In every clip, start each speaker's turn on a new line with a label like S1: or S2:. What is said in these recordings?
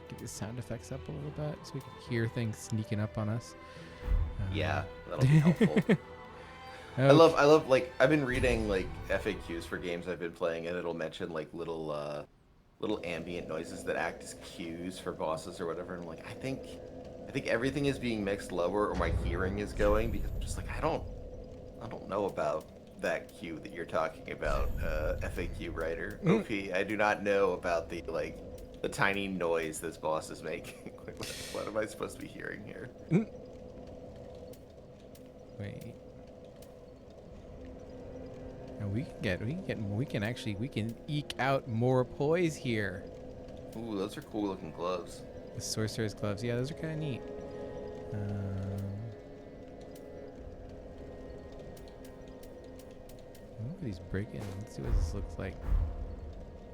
S1: get the sound effects up a little bit so we can hear things sneaking up on us.
S2: Yeah, that'll be helpful.
S1: Okay.
S2: I love like I've been reading like FAQs for games I've been playing, and it'll mention like little ambient noises that act as cues for bosses or whatever. And I'm like, I think everything is being mixed lower, or my hearing is going, because I'm just like I don't know about that cue that you're talking about, FAQ writer. OP, I do not know about the tiny noise this boss is making. What am I supposed to be hearing here?
S1: Wait. And we can eke out more poise here.
S2: Ooh, those are cool looking gloves.
S1: The sorcerer's gloves, yeah, those are kind of neat. Look at these break-in. Let's see what this looks like.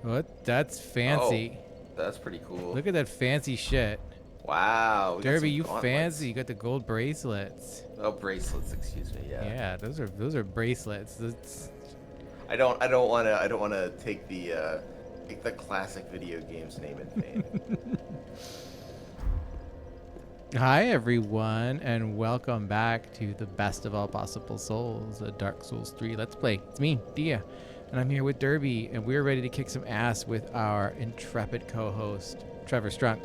S1: What? That's fancy.
S2: Oh, that's pretty cool.
S1: Look at that fancy shit.
S2: Wow.
S1: Derby, you fancy. You got the gold bracelets.
S2: Oh, bracelets, excuse me. Yeah.
S1: Yeah, those are bracelets.
S2: I don't want to take the classic video game's name in vain.
S1: Hi everyone, and welcome back to the best of all possible souls, a Dark Souls 3 Let's Play. It's me, Dia, and I'm here with Derby, and we're ready to kick some ass with our intrepid co-host, Trevor Strunk.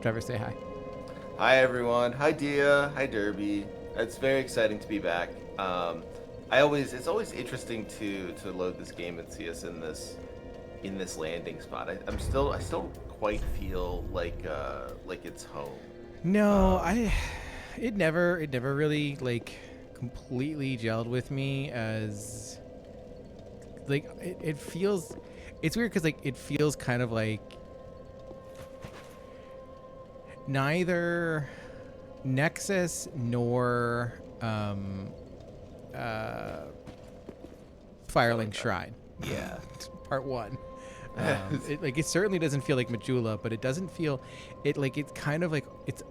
S1: Trevor, say hi.
S2: Hi everyone. Hi Dia. Hi Derby. It's very exciting to be back. It's always interesting to load this game and see us in this landing spot. I still quite feel like it's home.
S1: No, it never really like completely gelled with me as like it feels. It's weird because like it feels kind of like neither Nexus nor Firelink Shrine.
S2: Yeah.
S1: Part 1. It certainly doesn't feel like Majula, but it doesn't feel it like it's kind of like it's,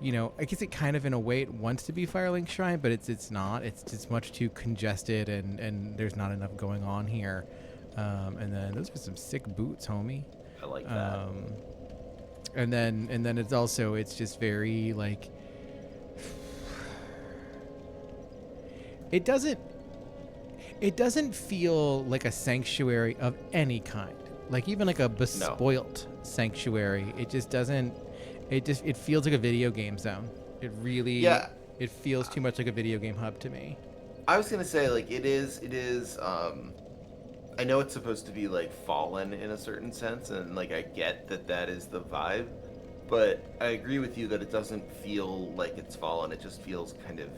S1: you know, I guess it kind of in a way it wants to be Firelink Shrine, but it's not. It's just much too congested and there's not enough going on here. And then those are some sick boots, homie.
S2: I like that.
S1: And then it's just very like it doesn't feel like a sanctuary of any kind. Like even like a bespoilt sanctuary. It just doesn't. It feels like a video game zone. It really.
S2: Yeah.
S1: It feels too much like a video game hub to me.
S2: I was gonna say like it is. I know it's supposed to be like Fallen in a certain sense, and like I get that is the vibe, but I agree with you that it doesn't feel like it's Fallen. It just feels kind of.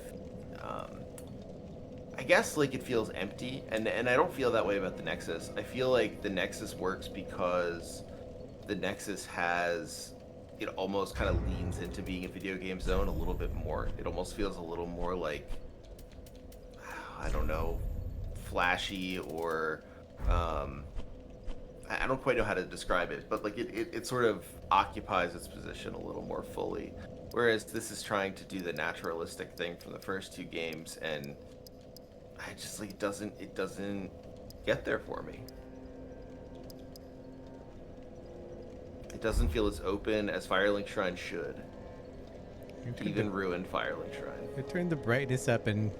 S2: I guess like it feels empty, and I don't feel that way about the Nexus. I feel like the Nexus works because the Nexus it almost kind of leans into being a video game zone a little bit more. It almost feels a little more like, I don't know, flashy, or I don't quite know how to describe it, but like it sort of occupies its position a little more fully, whereas this is trying to do the naturalistic thing from the first 2 games, and I just like it doesn't get there for me. It doesn't feel as open as Firelink Shrine should. Even ruined Firelink Shrine.
S1: I turned the brightness up and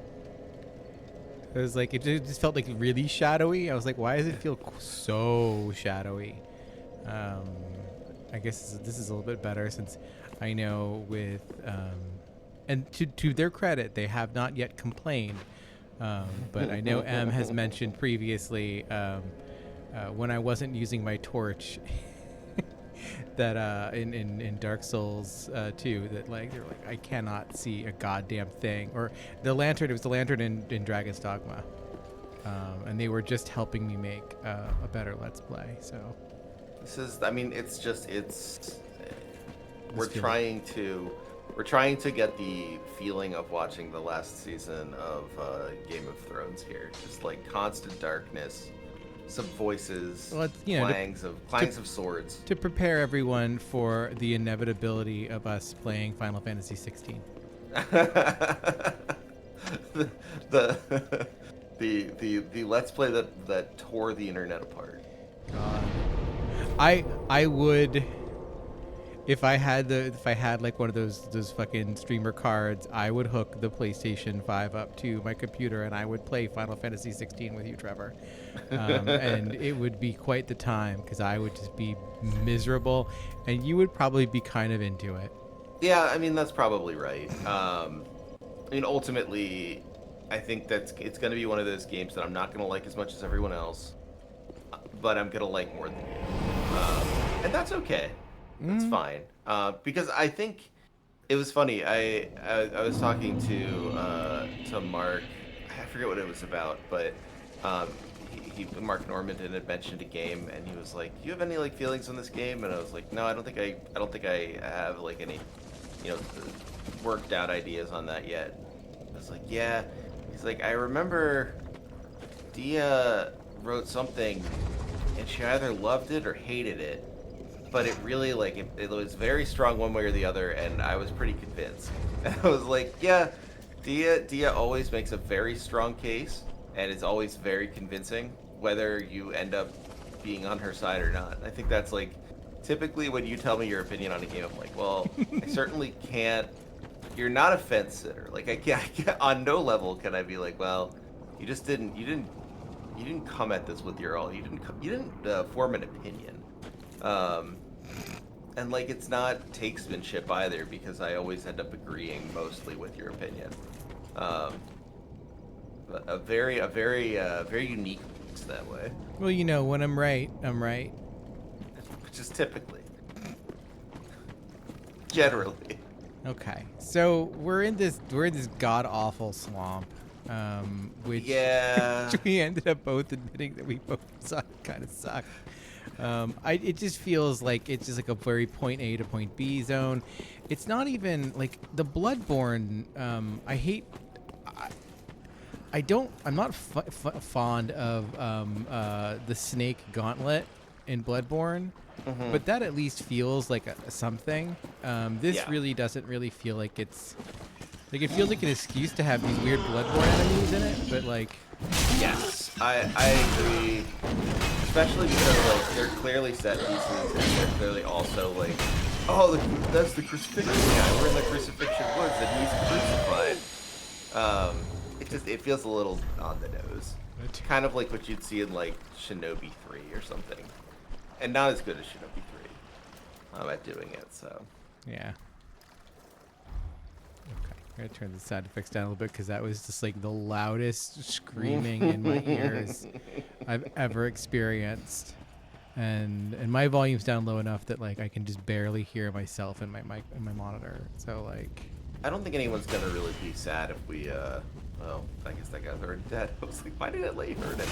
S1: it was like it just felt like really shadowy. I was like, why does it feel so shadowy? I guess this is a little bit better since I know with and to their credit, they have not yet complained. But I know M has mentioned previously when I wasn't using my torch that in Dark Souls 2 that like they're like I cannot see a goddamn thing, or the lantern. It was the lantern in Dragon's Dogma, and they were just helping me make a better Let's Play. So
S2: this is, I mean, we're trying to get the feeling of watching the last season of Game of Thrones here. Just like constant darkness, some voices, clangs of swords.
S1: To prepare everyone for the inevitability of us playing Final Fantasy 16.
S2: the Let's Play that tore the internet apart.
S1: God. I would. if I had like one of those fucking streamer cards, I would hook the PlayStation 5 up to my computer and I would play Final Fantasy 16 with you, Trevor. And it would be quite the time because I would just be miserable and you would probably be kind of into it.
S2: Yeah, I mean, that's probably right. I mean, ultimately, I think it's going to be one of those games that I'm not going to like as much as everyone else, but I'm going to like more than you. And that's okay. That's fine. Because I think it was funny. I was talking to Mark. I forget what it was about, but Mark Norman had mentioned a game, and he was like, "Do you have any like feelings on this game?" And I was like, "No, I don't think I have like any, worked out ideas on that yet." I was like, "Yeah." He's like, "I remember Dia wrote something, and she either loved it or hated it, but it really like it was very strong one way or the other, and I was pretty convinced." And I was like, "Yeah, Dia always makes a very strong case, and it's always very convincing, whether you end up being on her side or not." I think that's like typically when you tell me your opinion on a game, I'm like, well, I certainly can't. You're not a fence sitter. Like I can't on no level can I be like, well, you didn't come at this with your all. You didn't form an opinion. And like it's not takesmanship either because I always end up agreeing mostly with your opinion. But a very unique piece that way.
S1: Well, when I'm right, I'm right.
S2: Which is typically. Generally.
S1: Okay, so we're in this god awful swamp, which
S2: Yeah.
S1: which we ended up both admitting that we both kind of suck. It just feels like it's just like a very point A to point B zone. It's not even like the Bloodborne. I'm not fond of the snake gauntlet in Bloodborne.
S2: Mm-hmm.
S1: But that at least feels like something. This really doesn't really feel like it's like it feels like an excuse to have these weird Bloodborne enemies in it. But like,
S2: yes, I agree. Especially because like they're clearly set pieces and they're clearly also like, oh, that's the crucifixion guy. We're in the Crucifixion Woods and he's crucified. It feels a little on the nose, kind of like what you'd see in like Shinobi 3 or something. And not as good as Shinobi 3 at doing it, so.
S1: Yeah. Okay, I'm gonna turn the sound effects down a little bit because that was just like the loudest screaming in my ears I've ever experienced, and my volume's down low enough that like I can just barely hear myself in my mic in my monitor. So like,
S2: I don't think anyone's gonna really be sad if we. Well, I guess that guy's already dead. I was like, why did it let you hurt him?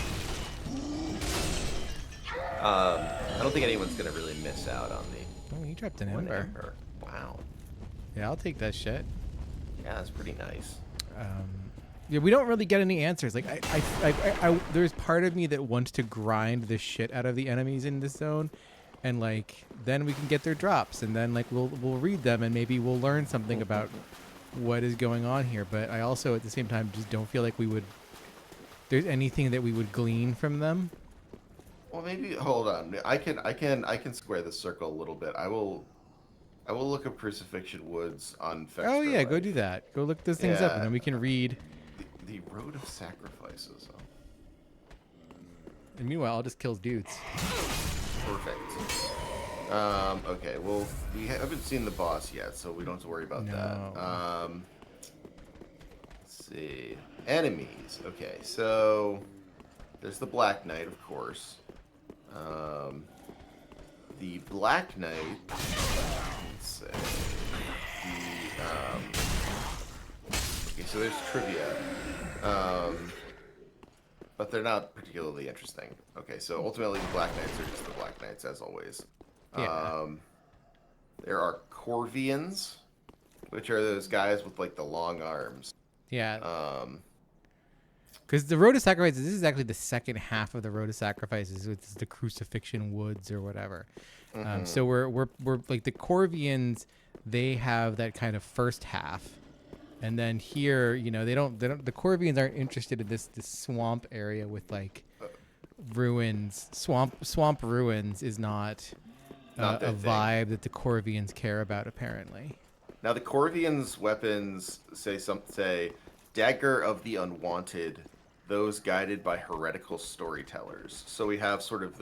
S2: I don't think anyone's gonna really miss out on the.
S1: Oh, he dropped an ember.
S2: Wow.
S1: Yeah, I'll take that shit.
S2: Yeah, that's pretty nice.
S1: Yeah, we don't really get any answers. Like, there's part of me that wants to grind the shit out of the enemies in this zone, and like then we can get their drops, and then like we'll read them, and maybe we'll learn something about what is going on here. But I also at the same time just don't feel like there's anything that we would glean from them.
S2: Well, maybe hold on. I can square the circle a little bit. I will look up Crucifixion Woods on Fextra.
S1: Oh yeah, go do that. Go look those things up, and then we can read.
S2: The Road of Sacrifices.
S1: And meanwhile, I'll just kill dudes.
S2: Perfect. Okay. Well, we haven't seen the boss yet, so we don't have to worry about that. Let's see. Enemies. Okay, so there's the Black Knight, of course. The Black Knight. Let's see. Okay, so there's trivia. But they're not particularly interesting. Okay, so ultimately the Black Knights are just the Black Knights, as always.
S1: Yeah.
S2: There are Corvians, which are those guys with like the long arms.
S1: Yeah. Because the Road of Sacrifices, this is actually the second half of the Road of Sacrifices, which is the Crucifixion Woods or whatever. Mm-hmm. So we're like the Corvians, they have that kind of first half, and then here, they don't. The Corvians aren't interested in this swamp area with like ruins. Swamp ruins is not
S2: Not their
S1: a
S2: thing.
S1: vibe that the Corvians care about, apparently.
S2: Now the Corvians' weapons say dagger of the unwanted, those guided by heretical storytellers. So we have sort of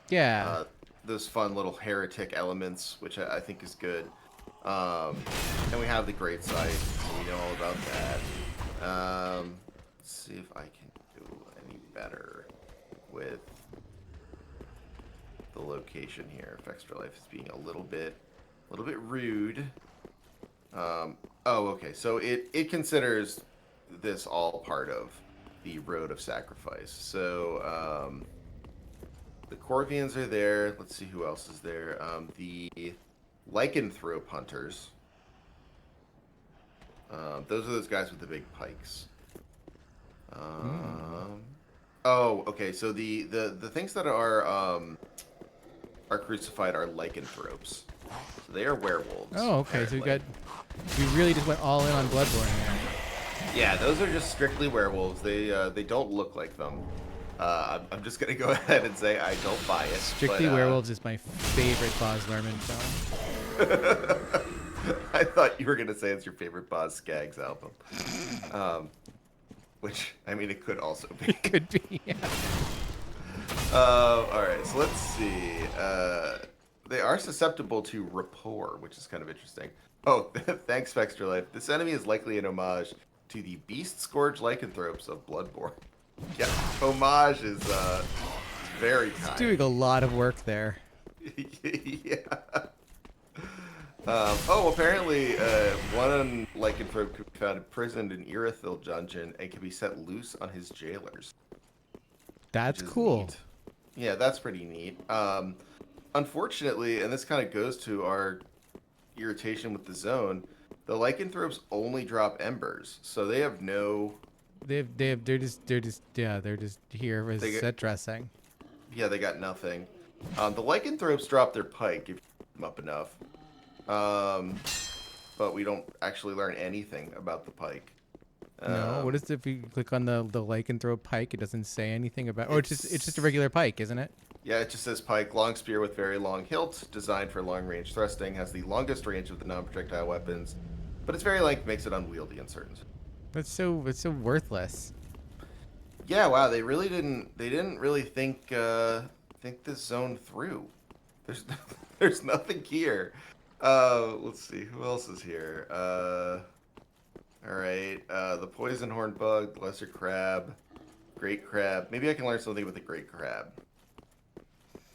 S1: Yeah.
S2: uh, those fun little heretic elements, which I think is good. And we have the great sight, so we know all about that. Let's see if I can do any better with the location here. If Extra Life is being a little bit rude. Oh, okay. So it considers this all part of the Road of Sacrifice. So the Corvians are there. Let's see who else is there. The Lycanthrope Hunters. Those are those guys with the big pikes. Oh, okay. So the things that are crucified are lycanthropes. So they are werewolves.
S1: Oh, okay.
S2: Apparently.
S1: So we really just went all in on Bloodborne here.
S2: Yeah, those are just strictly werewolves. They don't look like them. I'm just gonna go ahead and say I don't buy it.
S1: Strictly Werewolves is my favorite Baz Luhrmann film.
S2: I thought you were gonna say it's your favorite Boz Scaggs album. Which, I mean, it could also be.
S1: It could be, yeah.
S2: Alright, so let's see. They are susceptible to rapport, which is kind of interesting. Oh, thanks, Extra Life. This enemy is likely an homage to the Beast Scourge Lycanthropes of Bloodborne. Yeah, homage is very kind.
S1: It's doing a lot of work there.
S2: Yeah. Apparently, one lycanthrope could be found imprisoned in Irithyll dungeon and can be set loose on his jailers.
S1: That's cool.
S2: Neat. Yeah, that's pretty neat. Unfortunately, and this kind of goes to our irritation with the zone, the lycanthropes only drop embers, so they have no.
S1: They're just here as set dressing.
S2: Yeah, they got nothing. The lycanthropes drop their pike if you beat them up enough. But we don't actually learn anything about the pike.
S1: No, what is it if you click on the lycanthrope pike? It doesn't say anything about. Or it's just a regular pike, isn't it?
S2: Yeah, it just says pike, long spear with very long hilt, designed for long range thrusting, has the longest range of the non-projectile weapons, but its very length makes it unwieldy in certain.
S1: It's so worthless.
S2: Yeah, wow, they didn't really think this zone through. There's nothing here. Let's see, who else is here? Alright, the poison horn bug, the lesser crab, great crab. Maybe I can learn something with the great crab.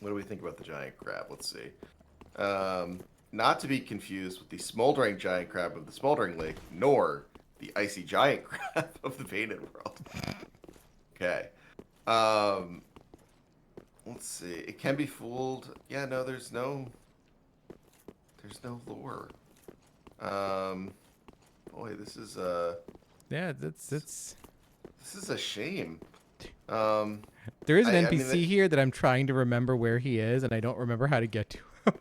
S2: What do we think about the giant crab? Let's see. Not to be confused with the smoldering giant crab of the smoldering lake, nor the icy giant crab of the painted world. Okay. Let's see. It can be fooled. Yeah, no, there's no lore. Boy, this is
S1: Yeah, that's.
S2: This is a shame.
S1: There is an NPC here that I'm trying to remember where he is, and I don't remember how to get to
S2: him.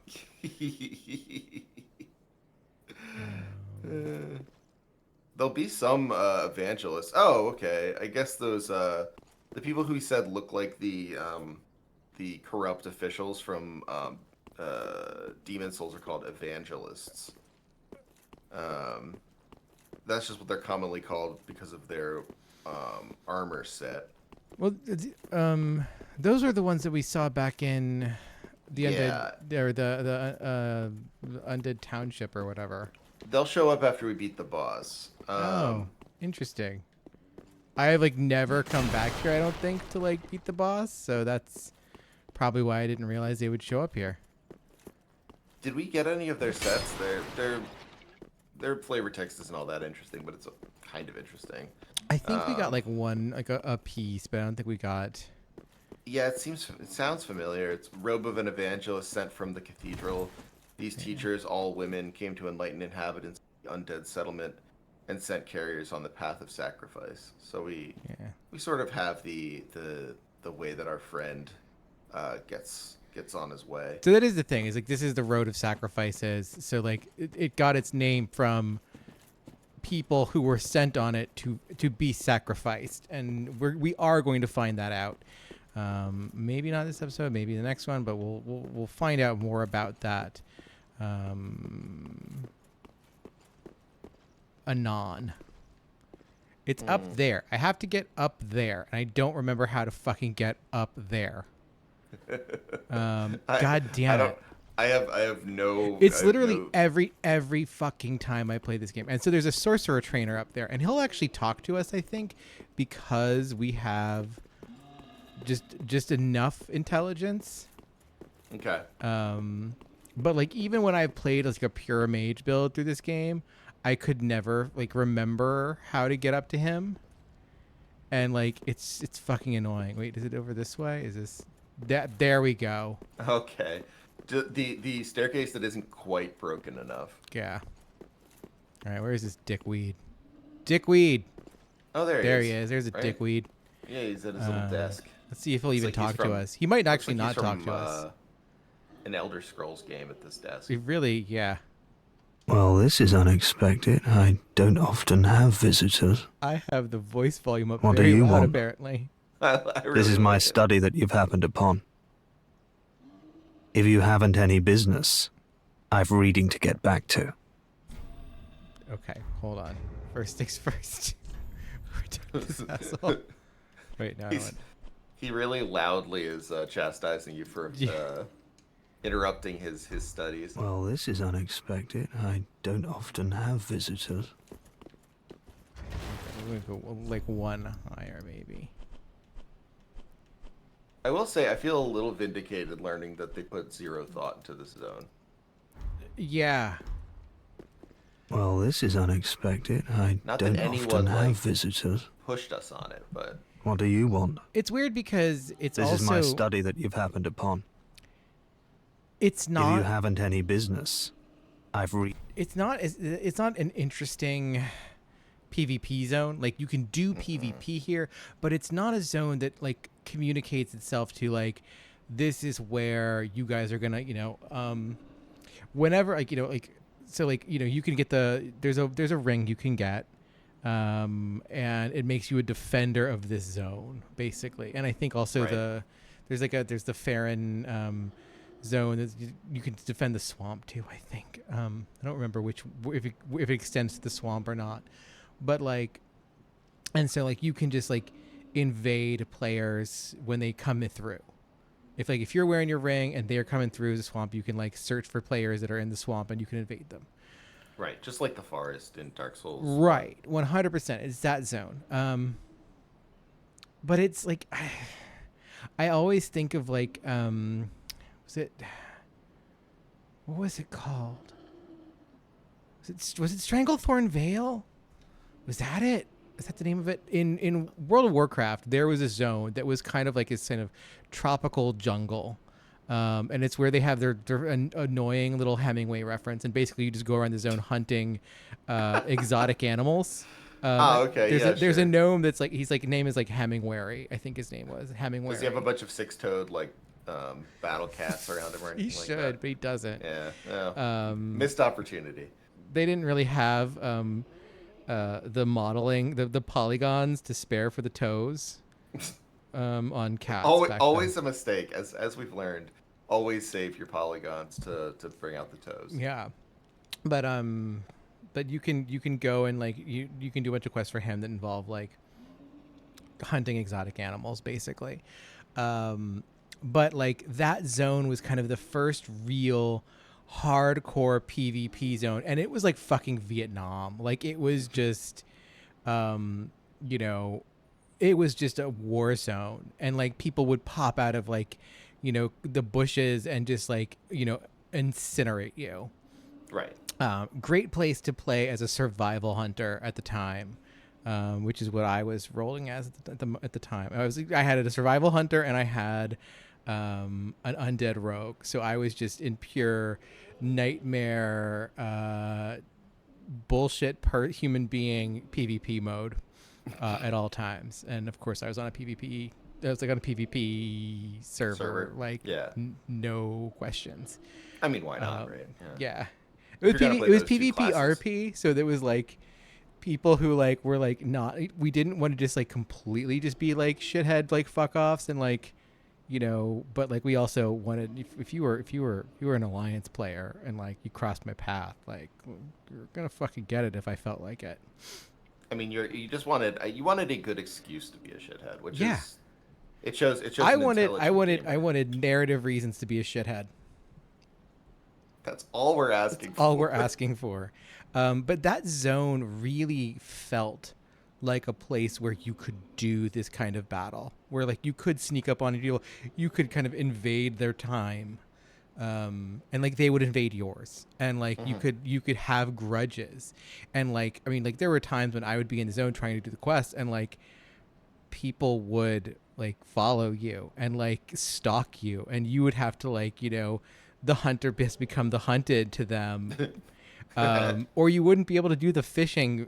S2: There'll be some evangelists. Oh, okay. I guess those the people who he said look like the corrupt officials from Demon Souls are called evangelists. That's just what they're commonly called because of their armor set.
S1: Well, those are the ones that we saw back in the undead or the undead township or whatever.
S2: They'll show up after we beat the boss.
S1: Oh, interesting. I have never come back here, I don't think, to beat the boss, so that's probably why I didn't realize they would show up here.
S2: Did we get any of their sets? Their flavor text isn't all that interesting, but it's kind of interesting.
S1: I think we got one, a piece, but I don't think we got.
S2: Yeah, it sounds familiar. It's robe of an evangelist sent from the cathedral. These teachers, all women, came to enlighten inhabitants of the undead settlement and sent carriers on the path of sacrifice. So we sort of have the way that our friend gets on his way.
S1: So that is the thing. Is this is the road of sacrifices. So it got its name from people who were sent on it to be sacrificed, and we are going to find that out. Maybe not this episode, maybe the next one, but we'll find out more about that anon. It's up there. I have to get up there, and I don't remember how to fucking get up there. God damn it.
S2: I have no.
S1: It's literally every fucking time I play this game. And so there's a sorcerer trainer up there, and he'll actually talk to us, I think, because we have just enough intelligence.
S2: Okay.
S1: But like even when I played like a pure mage build through this game, I could never like remember how to get up to him. And like it's fucking annoying. Wait, is it over this way? Is this that? There we go.
S2: Okay. The staircase that isn't quite broken enough.
S1: Yeah. All right, where is this dickweed? Dickweed.
S2: Oh, there
S1: he is. There's a
S2: right?
S1: dickweed.
S2: Yeah, he's at his little desk.
S1: Let's see if he'll even talk to us. He might actually not talk to us.
S2: An Elder Scrolls game at this desk.
S1: Yeah.
S3: Well, this is unexpected. I don't often have visitors.
S1: I have the voice volume up
S3: What
S1: very
S3: do you
S1: loud,
S3: want?
S1: apparently.
S3: This is my study that you've happened upon. If you haven't any business, I've reading to get back to.
S1: Okay, hold on. First things first. We're done with this asshole. Wait, no.
S2: He really loudly is chastising you for interrupting his studies.
S3: Well, this is unexpected. I don't often have visitors.
S1: We're gonna go like one higher, maybe.
S2: I will say I feel a little vindicated learning that they put zero thought into this zone.
S1: Yeah.
S3: Well, this is unexpected. I
S2: Not
S3: don't
S2: that anyone,
S3: often have
S2: like,
S3: visitors.
S2: Pushed us on it, but
S3: What do you want?
S1: It's weird because it's
S3: This
S1: also...
S3: is my study that you've happened upon.
S1: It's not...
S3: If you haven't any business, I've
S1: It's not an interesting PvP zone. Like, you can do PvP here, but it's not a zone that, like, communicates itself to, like, this is where you guys are gonna, whenever, like, so, like, you can get there's a ring you can get, and it makes you a defender of this zone, basically. And I think also there's the Farron zone that you can defend the swamp too, I think. I don't remember if it extends to the swamp or not, but like, and so like you can just like invade players when they come through. If you're wearing your ring and they're coming through the swamp, you can like search for players that are in the swamp and you can invade them.
S2: right, just like the forest in Dark Souls.
S1: Right, 100%. It's that zone. But it's like I always think of like what was it called? Was it Stranglethorn Vale? Was that it? Is that the name of it? In World of Warcraft, there was a zone that was kind of like this kind of tropical jungle. And it's where they have their annoying little Hemingway reference. And basically you just go around the zone hunting exotic animals.
S2: Okay.
S1: There's a gnome that's like, his name is like Hemingway. I think his name was Hemingway.
S2: Does he have a bunch of six-toed like battle cats around him or anything
S1: He
S2: like
S1: should,
S2: that?
S1: but he doesn't.
S2: Yeah. Missed opportunity.
S1: They didn't really have the modeling, the polygons to spare for the toes on cats.
S2: Always a mistake, as we've learned. Always save your polygons to bring out the toes.
S1: Yeah, but you can go and like you can do a bunch of quests for him that involve like hunting exotic animals, basically. But like that zone was kind of the first real hardcore PvP zone, and it was like fucking Vietnam. Like it was just it was just a war zone, and like people would pop out of like the bushes and just like incinerate you. Right. Great place to play as a survival hunter at the time, which is what I was rolling as at the time. I had a survival hunter and I had an undead rogue, so I was just in pure nightmare bullshit human being PvP mode at all times. And of course I was on a PvP server. Like no questions.
S2: I mean, why not, right?
S1: Yeah. It was PvP RP, so there was like people who like were like not, we didn't want to just like completely just be like shithead like fuck offs and like you know, but like we also wanted, if you were an alliance player and like you crossed my path, like you're gonna fucking get it if I felt like it.
S2: I mean, you just wanted you wanted a good excuse to be a shithead, which
S1: Yeah.
S2: is it shows an intelligent gamer.
S1: I wanted narrative reasons to be a shithead.
S2: That's all we're asking for.
S1: All we're asking for. But that zone really felt like a place where you could do this kind of battle, where like you could sneak up on people, you could kind of invade their time, and like they would invade yours, and like you could have grudges, and like I mean like there were times when I would be in the zone trying to do the quest, and like people would like follow you and like stalk you, and you would have to like, you know, the hunter has become the hunted to them. Or you wouldn't be able to do the fishing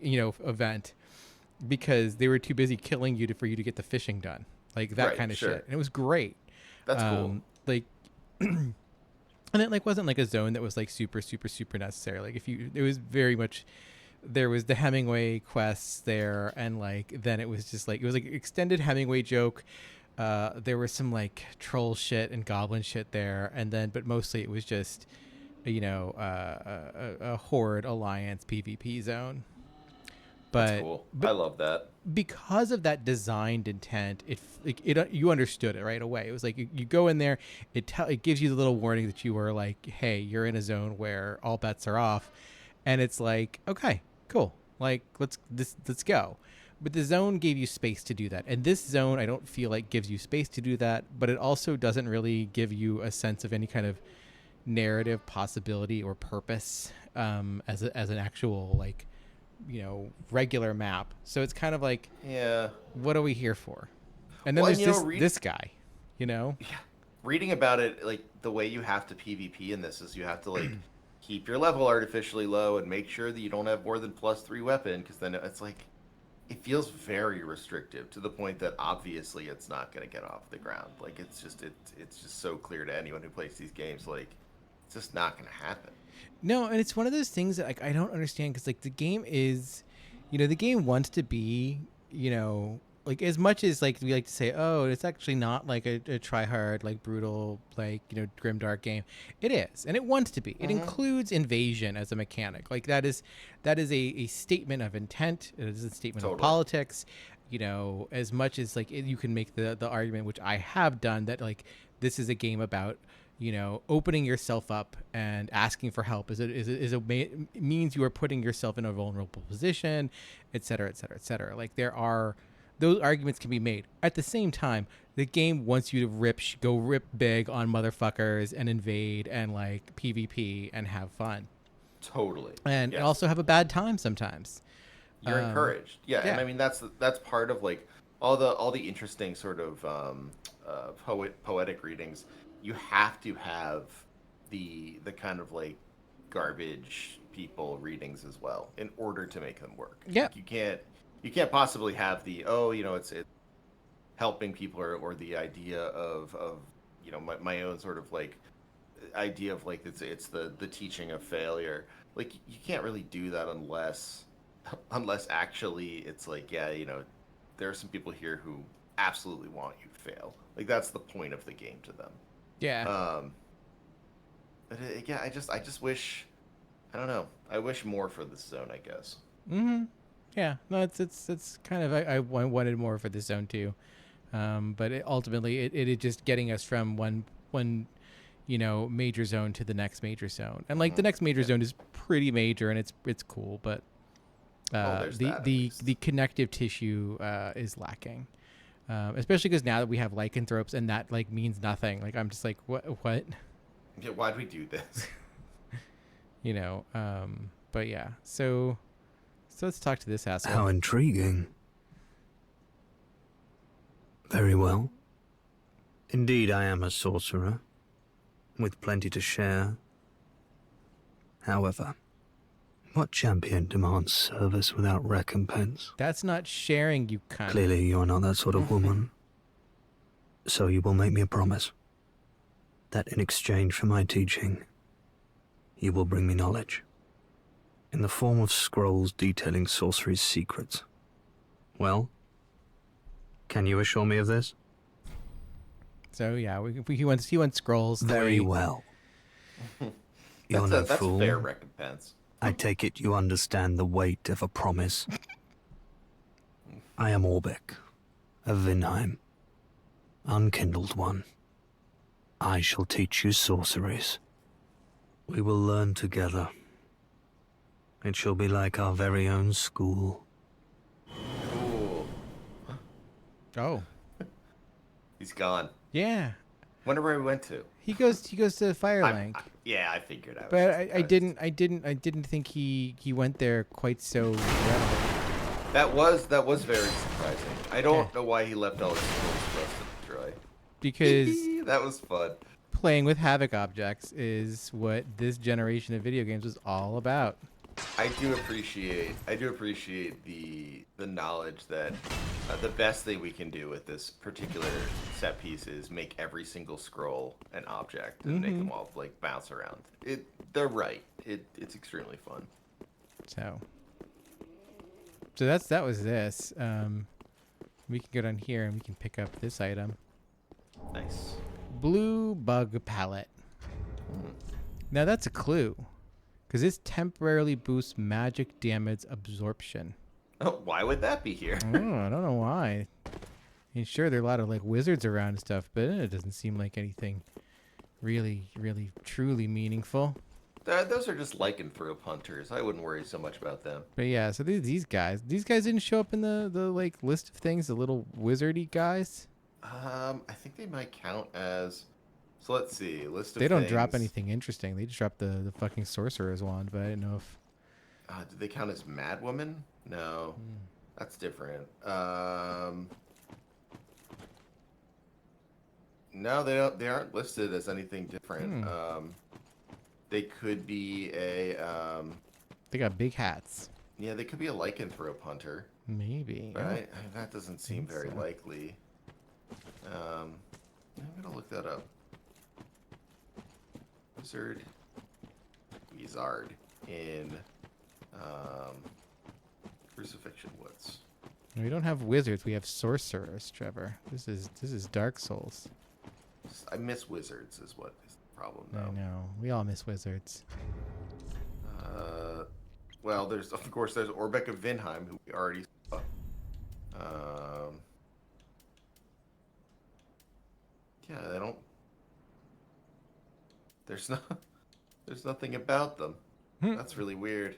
S1: you know, event because they were too busy killing you for you to get the fishing done, like that kind of shit. And it was great.
S2: That's cool.
S1: Like and it like wasn't like a zone that was like super necessary. Like if you, it was very much, there was the Hemingway quests there, and like then it was just like it was like extended Hemingway joke. There was some like troll shit and goblin shit there, and then but mostly it was just, you know, a horde alliance PvP zone. But
S2: that's cool. I love that.
S1: Because of that designed intent, it you understood it right away. It was like you go in there, it gives you the little warning that you were like, hey, you're in a zone where all bets are off, and it's like, okay, cool, like let's go. But the zone gave you space to do that. And this zone, I don't feel like gives you space to do that, but it also doesn't really give you a sense of any kind of narrative possibility or purpose as an actual, like, you know, regular map. So it's kind of like,
S2: yeah,
S1: what are we here for? And then there's this guy, you know?
S2: Yeah. Reading about it, like the way you have to PvP in this is you have to like keep your level artificially low and make sure that you don't have more than +3 weapon, because then it's like, it feels very restrictive to the point that obviously it's not going to get off the ground. Like it's just so clear to anyone who plays these games, like it's just not going to happen.
S1: No, and it's one of those things that like I don't understand, because like the game is, you know, the game wants to be, you know, like as much as like we like to say, oh, it's actually not like a try hard, like brutal, like, you know, grimdark game. It is, and it wants to be. It includes invasion as a mechanic. Like that is a statement of intent. It is a statement of politics. You know, as much as like you can make the argument, which I have done, that like this is a game about, you know, opening yourself up and asking for help means you are putting yourself in a vulnerable position, et cetera, et cetera, et cetera. Like there are, those arguments can be made. At the same time, the game wants you to go rip big on motherfuckers and invade and like PvP and have fun.
S2: Totally.
S1: And also have a bad time sometimes.
S2: You're encouraged. Yeah, and I mean that's part of like all the interesting sort of poetic readings. You have to have the kind of like garbage people readings as well in order to make them work.
S1: Yeah.
S2: Like you can't possibly have the, oh, you know, it's helping people or the idea of you know, my own sort of like idea of like it's the teaching of failure. Like you can't really do that unless actually it's like, yeah, you know, there are some people here who absolutely want you to fail. Like that's the point of the game to them.
S1: Yeah.
S2: But yeah, I just wish, I don't know, I wish more for this zone, I guess.
S1: Yeah, no, it's kind of, I wanted more for this zone too, but ultimately it just getting us from one you know, major zone to the next major zone, and like the next major zone is pretty major and it's cool, but the connective tissue is lacking, especially because now that we have lycanthropes and that like means nothing. Like I'm just like what?
S2: Yeah, why'd we do this?
S1: You know, but yeah, so let's talk to this asshole.
S3: How intriguing. Very well. Indeed, I am a sorcerer, with plenty to share. However, what champion demands service without recompense?
S1: That's not sharing, you cunt.
S3: Clearly, you're not that sort of woman. So you will make me a promise that in exchange for my teaching, you will bring me knowledge in the form of scrolls detailing sorcery's secrets. Well, Can you assure me of this?
S1: So yeah, he wants scrolls.
S3: Very well. You're no
S2: that's
S3: fool.
S2: a fair recompense.
S3: I take it you understand the weight of a promise. I am Orbeck, of Vinheim, unkindled one. I shall teach you sorceries. We will learn together. It shall be like our very own school.
S2: Cool.
S1: Oh.
S2: He's gone.
S1: Yeah.
S2: Wonder where he went to.
S1: He goes to Firelink.
S2: Yeah, I figured out.
S1: But I didn't think he went there quite so readily.
S2: That was very surprising. I don't know why he left all his skills for us to destroy.
S1: Because
S2: that was fun.
S1: Playing with Havoc objects is what this generation of video games was all about.
S2: I do appreciate the knowledge that the best thing we can do with this particular set piece is make every single scroll an object and make them all like bounce around. They're right. It's extremely fun.
S1: So that was this. We can go down here and we can pick up this item.
S2: Nice.
S1: Blue bug palette. Now that's a clue. Because this temporarily boosts magic damage absorption.
S2: Oh, why would that be here?
S1: I don't know why. I mean, sure, there are a lot of like wizards around and stuff, but it doesn't seem like anything really, really, truly meaningful.
S2: Those are just lycanthrope hunters. I wouldn't worry so much about them.
S1: But yeah, so these guys didn't show up in the like list of things, the little wizardy guys.
S2: I think they might count as. So let's see. List of.
S1: They don't
S2: things.
S1: drop anything interesting. They just drop the fucking sorcerer's wand. But I didn't know if.
S2: Do they count as madwoman? No, that's different. No, they don't. They aren't listed as anything different. They could be a.
S1: They got big hats.
S2: Yeah, they could be a lycanthrope hunter.
S1: Maybe.
S2: Right? That doesn't seem very likely. I'm gonna look that up. Wizard in Crucifixion Woods.
S1: We don't have wizards. We have sorcerers, Trevor. This is Dark Souls.
S2: I miss wizards, is what is the problem, though.
S1: I know. We all miss wizards.
S2: Well, there's Orbeck of Vinheim, who we already saw. Yeah, they don't. There's nothing about them. That's really weird.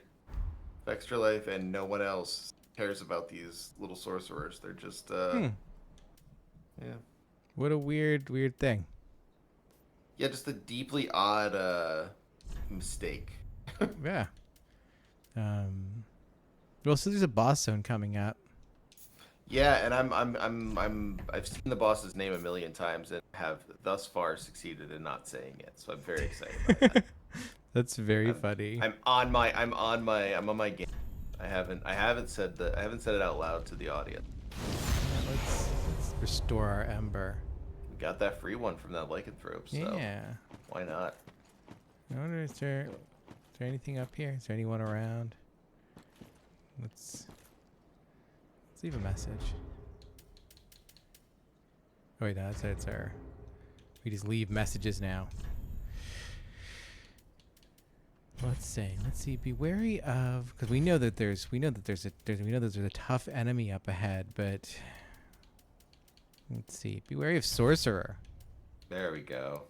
S2: Extra life and no one else cares about these little sorcerers. They're just yeah.
S1: What a weird thing.
S2: Yeah, just a deeply odd mistake.
S1: Yeah. Well, so there's a boss zone coming up.
S2: Yeah, and I've seen the boss's name a million times and have thus far succeeded in not saying it. So I'm very excited about that.
S1: That's very funny.
S2: I'm on my game. I haven't said it out loud to the audience.
S1: Let's restore our ember.
S2: We got that free one from that lycanthrope, so
S1: Yeah.
S2: why not?
S1: I wonder, is there anything up here? Is there anyone around? Let's leave a message. Oh wait, no, it's our. We just leave messages now. Let's see. Be wary of, because we know that there's a tough enemy up ahead, but let's see. Be wary of sorcerer.
S2: There we go.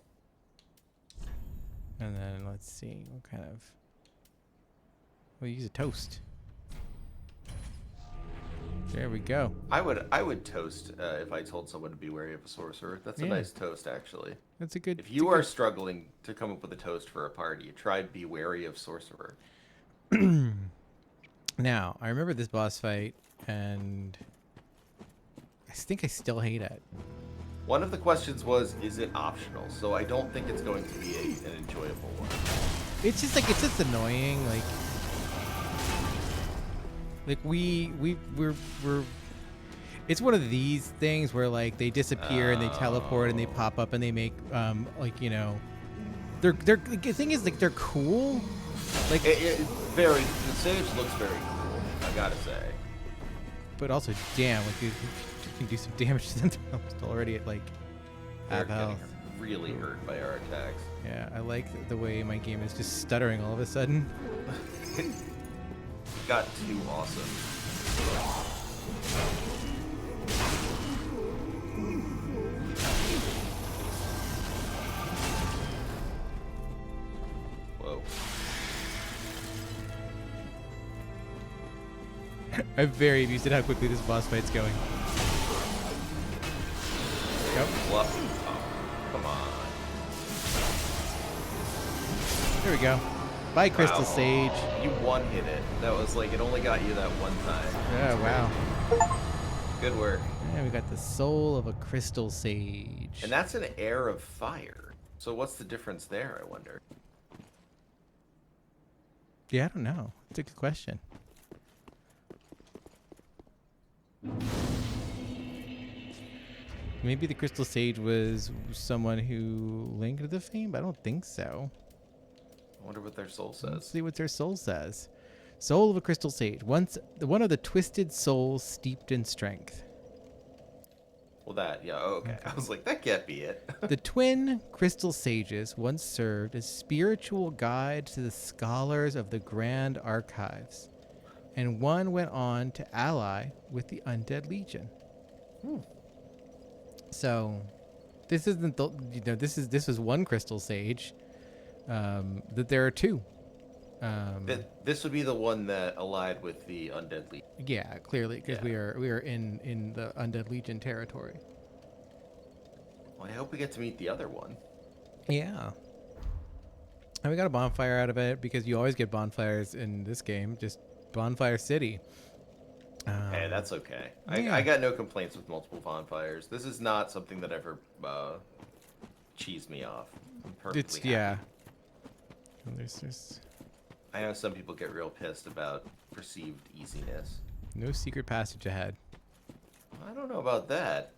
S1: And then let's see what kind of. We'll use a toast. There we go.
S2: I would toast if I told someone to be wary of a sorcerer. That's a nice toast, actually.
S1: That's a good.
S2: If you are struggling to come up with a toast for a party, try be wary of sorcerer.
S1: Now, I remember this boss fight, and I think I still hate it.
S2: One of the questions was, is it optional? So I don't think it's going to be an enjoyable one.
S1: It's just annoying. Like we're it's one of these things where like they disappear and they teleport and they pop up and they make they're the thing is like they're cool. Like
S2: the stage looks very cool, I gotta say.
S1: But also, damn, like can do some damage to them. I'm still already at like
S2: They're
S1: half health.
S2: getting really hurt by our attacks.
S1: Yeah, I like the way my game is just stuttering all of a sudden.
S2: Got too awesome. Whoa.
S1: I'm very amused at how quickly this boss fight's going. Go.
S2: Fluff. Oh, come on.
S1: There we go. Bye, Crystal
S2: Wow.
S1: Sage.
S2: You one-hit it. That was like, it only got you that one time.
S1: Yeah, wow.
S2: Good work.
S1: And we got the soul of a Crystal Sage.
S2: And that's an air of fire. So what's the difference there, I wonder?
S1: Yeah, I don't know. It's a good question. Maybe the Crystal Sage was someone who linked the fame, but I don't think so.
S2: I wonder what their soul
S1: Let's
S2: says.
S1: see what their soul says. Soul of a Crystal Sage. Once one of the twisted souls steeped in strength.
S2: Well, that, yeah, okay. I was like, that can't be it.
S1: The twin Crystal Sages once served as spiritual guides to the scholars of the Grand Archives, and one went on to ally with the Undead Legion. So, this isn't the, this is one Crystal Sage. That there are two.
S2: This would be the one that allied with the Undead League.
S1: Yeah, clearly, because
S2: Yeah.
S1: we are in the Undead Legion territory.
S2: Well, I hope we get to meet the other one.
S1: Yeah. And we got a bonfire out of it because you always get bonfires in this game. Just Bonfire City.
S2: Hey, that's okay.
S1: yeah.
S2: I got no complaints with multiple bonfires. This is not something that ever cheesed me off. I'm perfectly
S1: It's
S2: happy.
S1: yeah. And there's
S2: I know some people get real pissed about perceived easiness.
S1: no secret passage ahead.
S2: I don't know about that.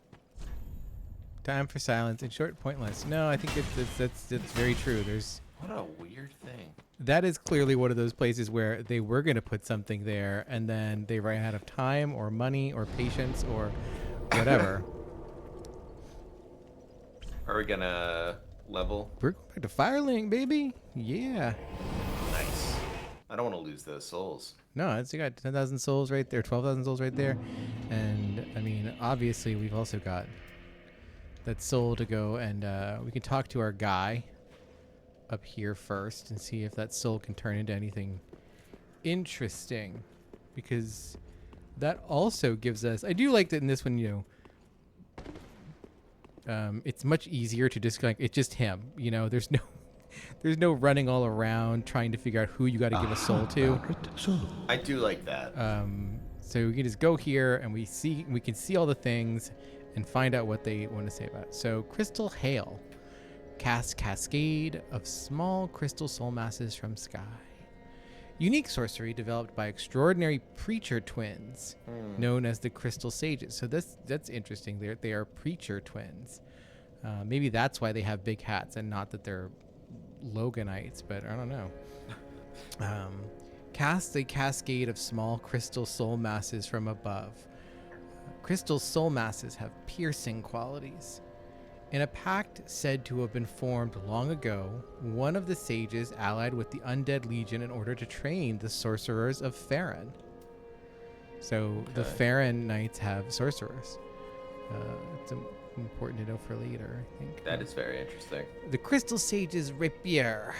S1: Time for silence and short, pointless. No, I think that's very true. There's
S2: What a weird thing.
S1: that is clearly one of those places where they were going to put something there and then they ran out of time or money or patience or whatever.
S2: Are we gonna level?
S1: We're going back to Firelink, baby. Yeah.
S2: Nice. I don't want to lose those souls.
S1: No, it's you got 10,000 souls right there, 12,000 souls right there. And I mean, obviously we've also got that soul to go and we can talk to our guy up here first and see if that soul can turn into anything interesting, because that also gives us, I do like that in this one, it's much easier to just like, it's just him, there's no running all around trying to figure out who you got to give a soul to.
S2: I do like that.
S1: So we can just go here and we can see all the things and find out what they want to say about it. So Crystal Hail. Cast cascade of small crystal soul masses from sky. Unique sorcery developed by extraordinary preacher twins known as the Crystal Sages. So that's interesting. They are preacher twins. Maybe that's why they have big hats and not that they're Loganites, but I don't know. Cast a cascade of small crystal soul masses from above. Crystal soul masses have piercing qualities. In a pact said to have been formed long ago, one of the sages allied with the Undead Legion in order to train the sorcerers of Farron. So the Farron Knights have sorcerers. It's important to know for later, I think.
S2: That is very interesting.
S1: The Crystal Sage's rapier.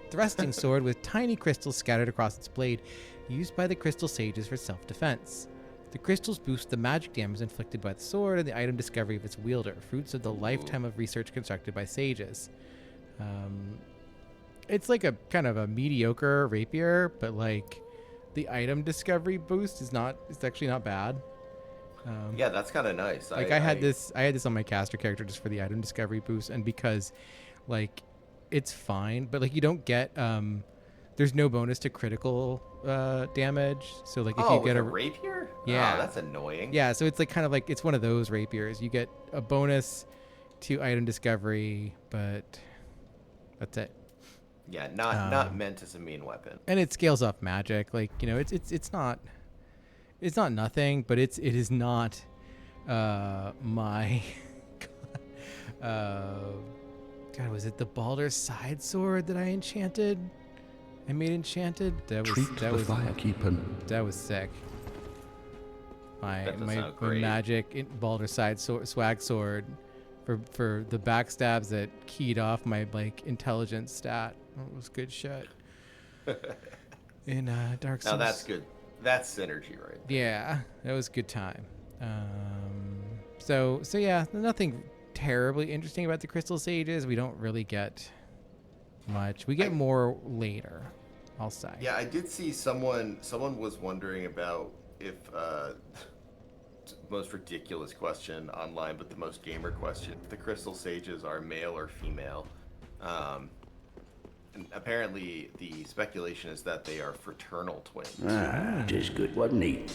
S1: Thrusting sword with tiny crystals scattered across its blade, used by the Crystal Sages for self-defense. The crystals boost the magic damage inflicted by the sword and the item discovery of its wielder, fruits of the lifetime of research constructed by sages. It's like a kind of a mediocre rapier, but like the item discovery boost it's actually not bad.
S2: Yeah, that's kind of nice.
S1: Like I had this on my caster character just for the item discovery boost, and because like it's fine, but like you don't get there's no bonus to critical damage. So like if you get
S2: a rapier?
S1: Yeah.
S2: Oh, that's annoying.
S1: Yeah, so it's like kind of like it's one of those rapiers. You get a bonus to item discovery, but that's it.
S2: Yeah, not meant as a mean weapon.
S1: And it scales off magic. Like, it's not nothing, but it is not my God, was it the Baldur's side sword that I enchanted? I made enchanted. That was that was sick.
S2: That does
S1: My
S2: sound great.
S1: magic Baldur's side swag sword for the backstabs that keyed off my like intelligence stat. It was good shit. In Dark Souls.
S2: Now that's good. That's synergy, right there.
S1: Yeah, that was a good time. So yeah, nothing terribly interesting about the Crystal Sages. We don't really get much. We get more later, I'll say.
S2: Yeah, I did see someone was wondering about if most ridiculous question online, but the most gamer question: if the Crystal Sages are male or female. And apparently, the speculation is that they are fraternal twins.
S4: Just good, wasn't he?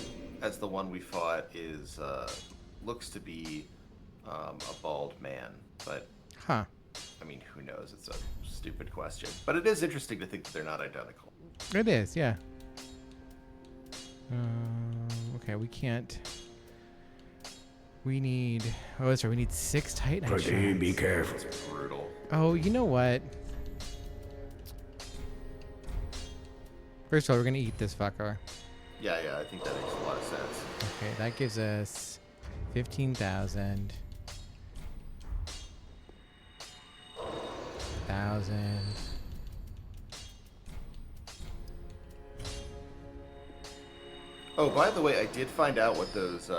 S2: As the one we fought is looks to be a bald man, but
S1: Huh.
S2: I mean, who knows? It's a stupid question, but it is interesting to think that they're not identical.
S1: It is, yeah. Okay, we can't. We need. Oh, that's right. We need 6 Titanite
S4: Proceed, be
S1: shots.
S4: careful.
S2: It's brutal.
S1: Oh, you know what? First of all, we're gonna eat this fucker.
S2: Yeah, I think that makes a lot of sense.
S1: Okay, that gives us 15,000. 1,000.
S2: Oh, by the way, I did find out what those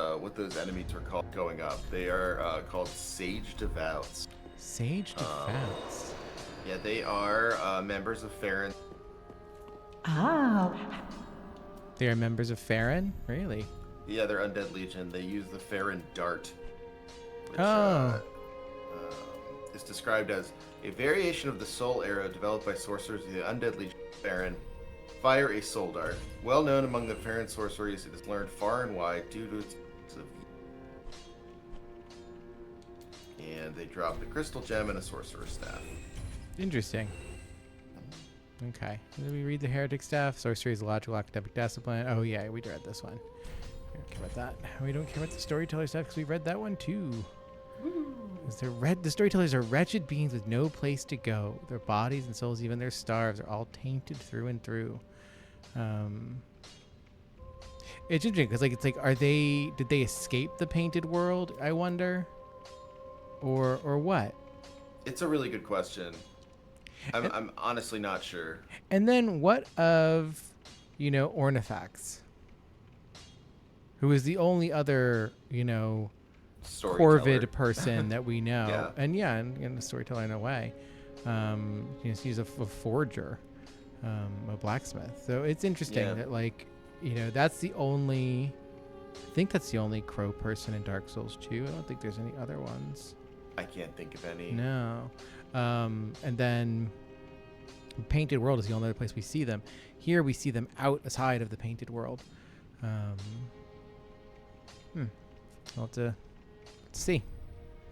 S2: enemies are called going up. They are called Sage Devouts.
S1: Sage Defense.
S2: Yeah, they are members of Farron.
S5: Ah,
S1: They are members of Farron? Really?
S2: Yeah, they're Undead Legion. They use the Farron Dart, which is described as a variation of the Soul Arrow developed by sorcerers of the Undead Legion of Farron. Fire a Soul Dart. Well known among the Farron sorceries, it is learned far and wide due to its use of... And they drop the Crystal Gem and a Sorcerer's Staff.
S1: Interesting. Okay. Did we read the Heretic Staff? Sorcery is a logical academic discipline. Oh, yeah, we read this one. We don't care about that. We don't care about the Storyteller stuff because we read that one too. The storytellers are wretched beings with no place to go. Their bodies and souls, even their stars, are all tainted through and through. It's interesting because did they escape the painted world? I wonder, or what?
S2: It's a really good question. I'm honestly not sure.
S1: And then what of, Ornifex, who is the only other, Corvid person that we know.
S2: Yeah.
S1: And a storyteller in a way. He's a forger, a blacksmith. So it's interesting that that's the only, I think that's the only crow person in Dark Souls 2. I don't think there's any other ones.
S2: I can't think of any.
S1: No. And then Painted World is the only other place we see them. Here we see them outside of the Painted World. We'll have to see.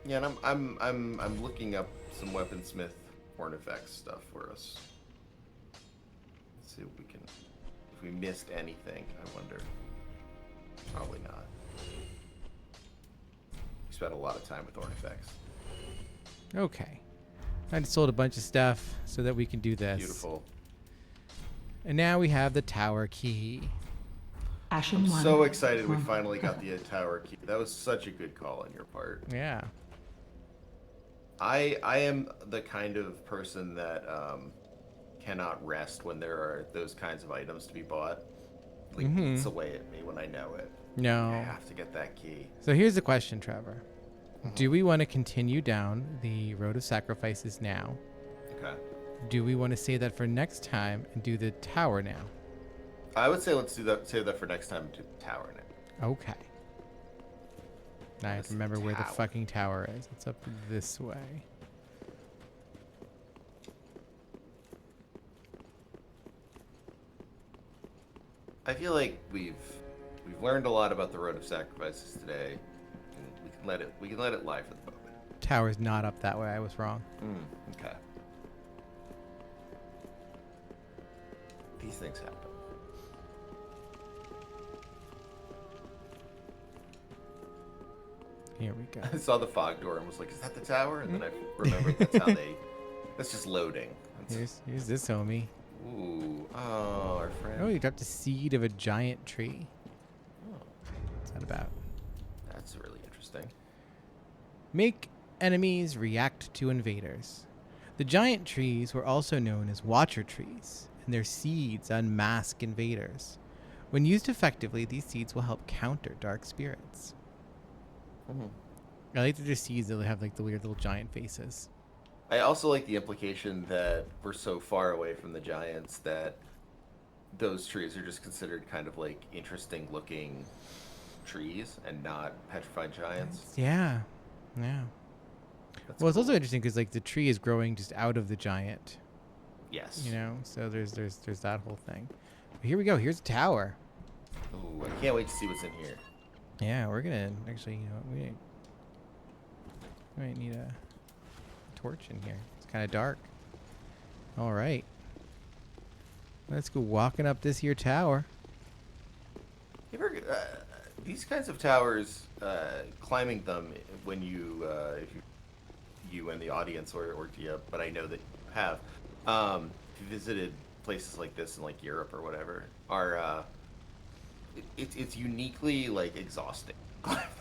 S2: Yeah, and I'm looking up some weaponsmith Ornifex stuff for us. Let's see if we missed anything. I wonder. Probably not. We spent a lot of time with Ornifex.
S1: Okay. I just sold a bunch of stuff so that we can do this.
S2: Beautiful.
S1: And now we have the tower key.
S5: Ashen
S2: I'm
S5: one.
S2: so excited we finally got the tower key. That was such a good call on your part.
S1: Yeah.
S2: I am the kind of person that cannot rest when there are those kinds of items to be bought. Like, eats away at me when I know it.
S1: No.
S2: I have to get that key.
S1: So here's the question, Trevor. Do we want to continue down the road of sacrifices now?
S2: Okay.
S1: Do we want to save that for next time and do the tower now?
S2: I would say let's do that. Save that for next time. Do the tower now.
S1: Okay. Now I have to remember where the fucking tower is. It's up this way.
S2: I feel like we've learned a lot about the road of sacrifices today. We can let it lie for the moment.
S1: Tower's not up that way. I was wrong.
S2: Okay. These things happen.
S1: Here we go.
S2: I saw the fog door and was like, "Is that the tower?" And then I remembered that's just loading.
S1: Here's this homie.
S2: Ooh, oh, our friend.
S1: Oh, you dropped a seed of a giant tree.
S2: Oh,
S1: What's that about?
S2: that's really interesting.
S1: Make enemies react to invaders. The giant trees were also known as watcher trees, and their seeds unmask invaders. When used effectively, these seeds will help counter dark spirits.
S2: Mm-hmm.
S1: I like that there's seeds that have like the weird little giant faces.
S2: I also like the implication that we're so far away from the giants that those trees are just considered kind of like interesting looking trees and not petrified giants.
S1: Yeah.
S2: That's
S1: Well, it's also
S2: cool.
S1: interesting because like the tree is growing just out of the giant,
S2: Yes.
S1: you know. So there's that whole thing. But here we go. Here's a tower.
S2: Ooh, I can't wait to see what's in here.
S1: Yeah, we're gonna actually, you know, we might need a torch in here. It's kind of dark. All right, let's go walking up this here tower.
S2: You ever, these kinds of towers, climbing them when you, if you and the audience or Dia, but I know that you have, if you visited places like this in like Europe or whatever, are it's uniquely like exhausting.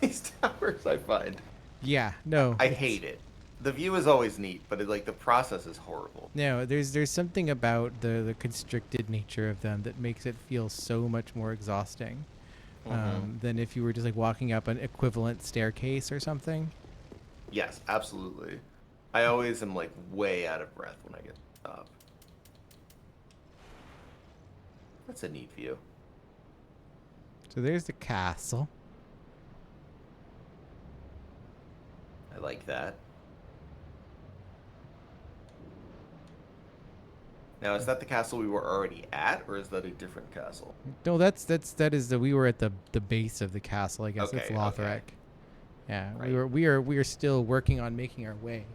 S2: These towers, I find.
S1: Yeah, no,
S2: I hate it. The view is always neat, but the process is horrible.
S1: no. There's something about the constricted nature of them that makes it feel so much more exhausting than if you were just like walking up an equivalent staircase or something.
S2: Yes, absolutely. I always am like way out of breath when I get to the top. That's a neat view.
S1: So there's the castle.
S2: I like that. Now, is that the castle we were already at, or is that a different castle?
S1: No, that is we were at the base of the castle. I guess it's
S2: Okay,
S1: Lothric.
S2: okay.
S1: Yeah,
S2: Right.
S1: we are still working on making our way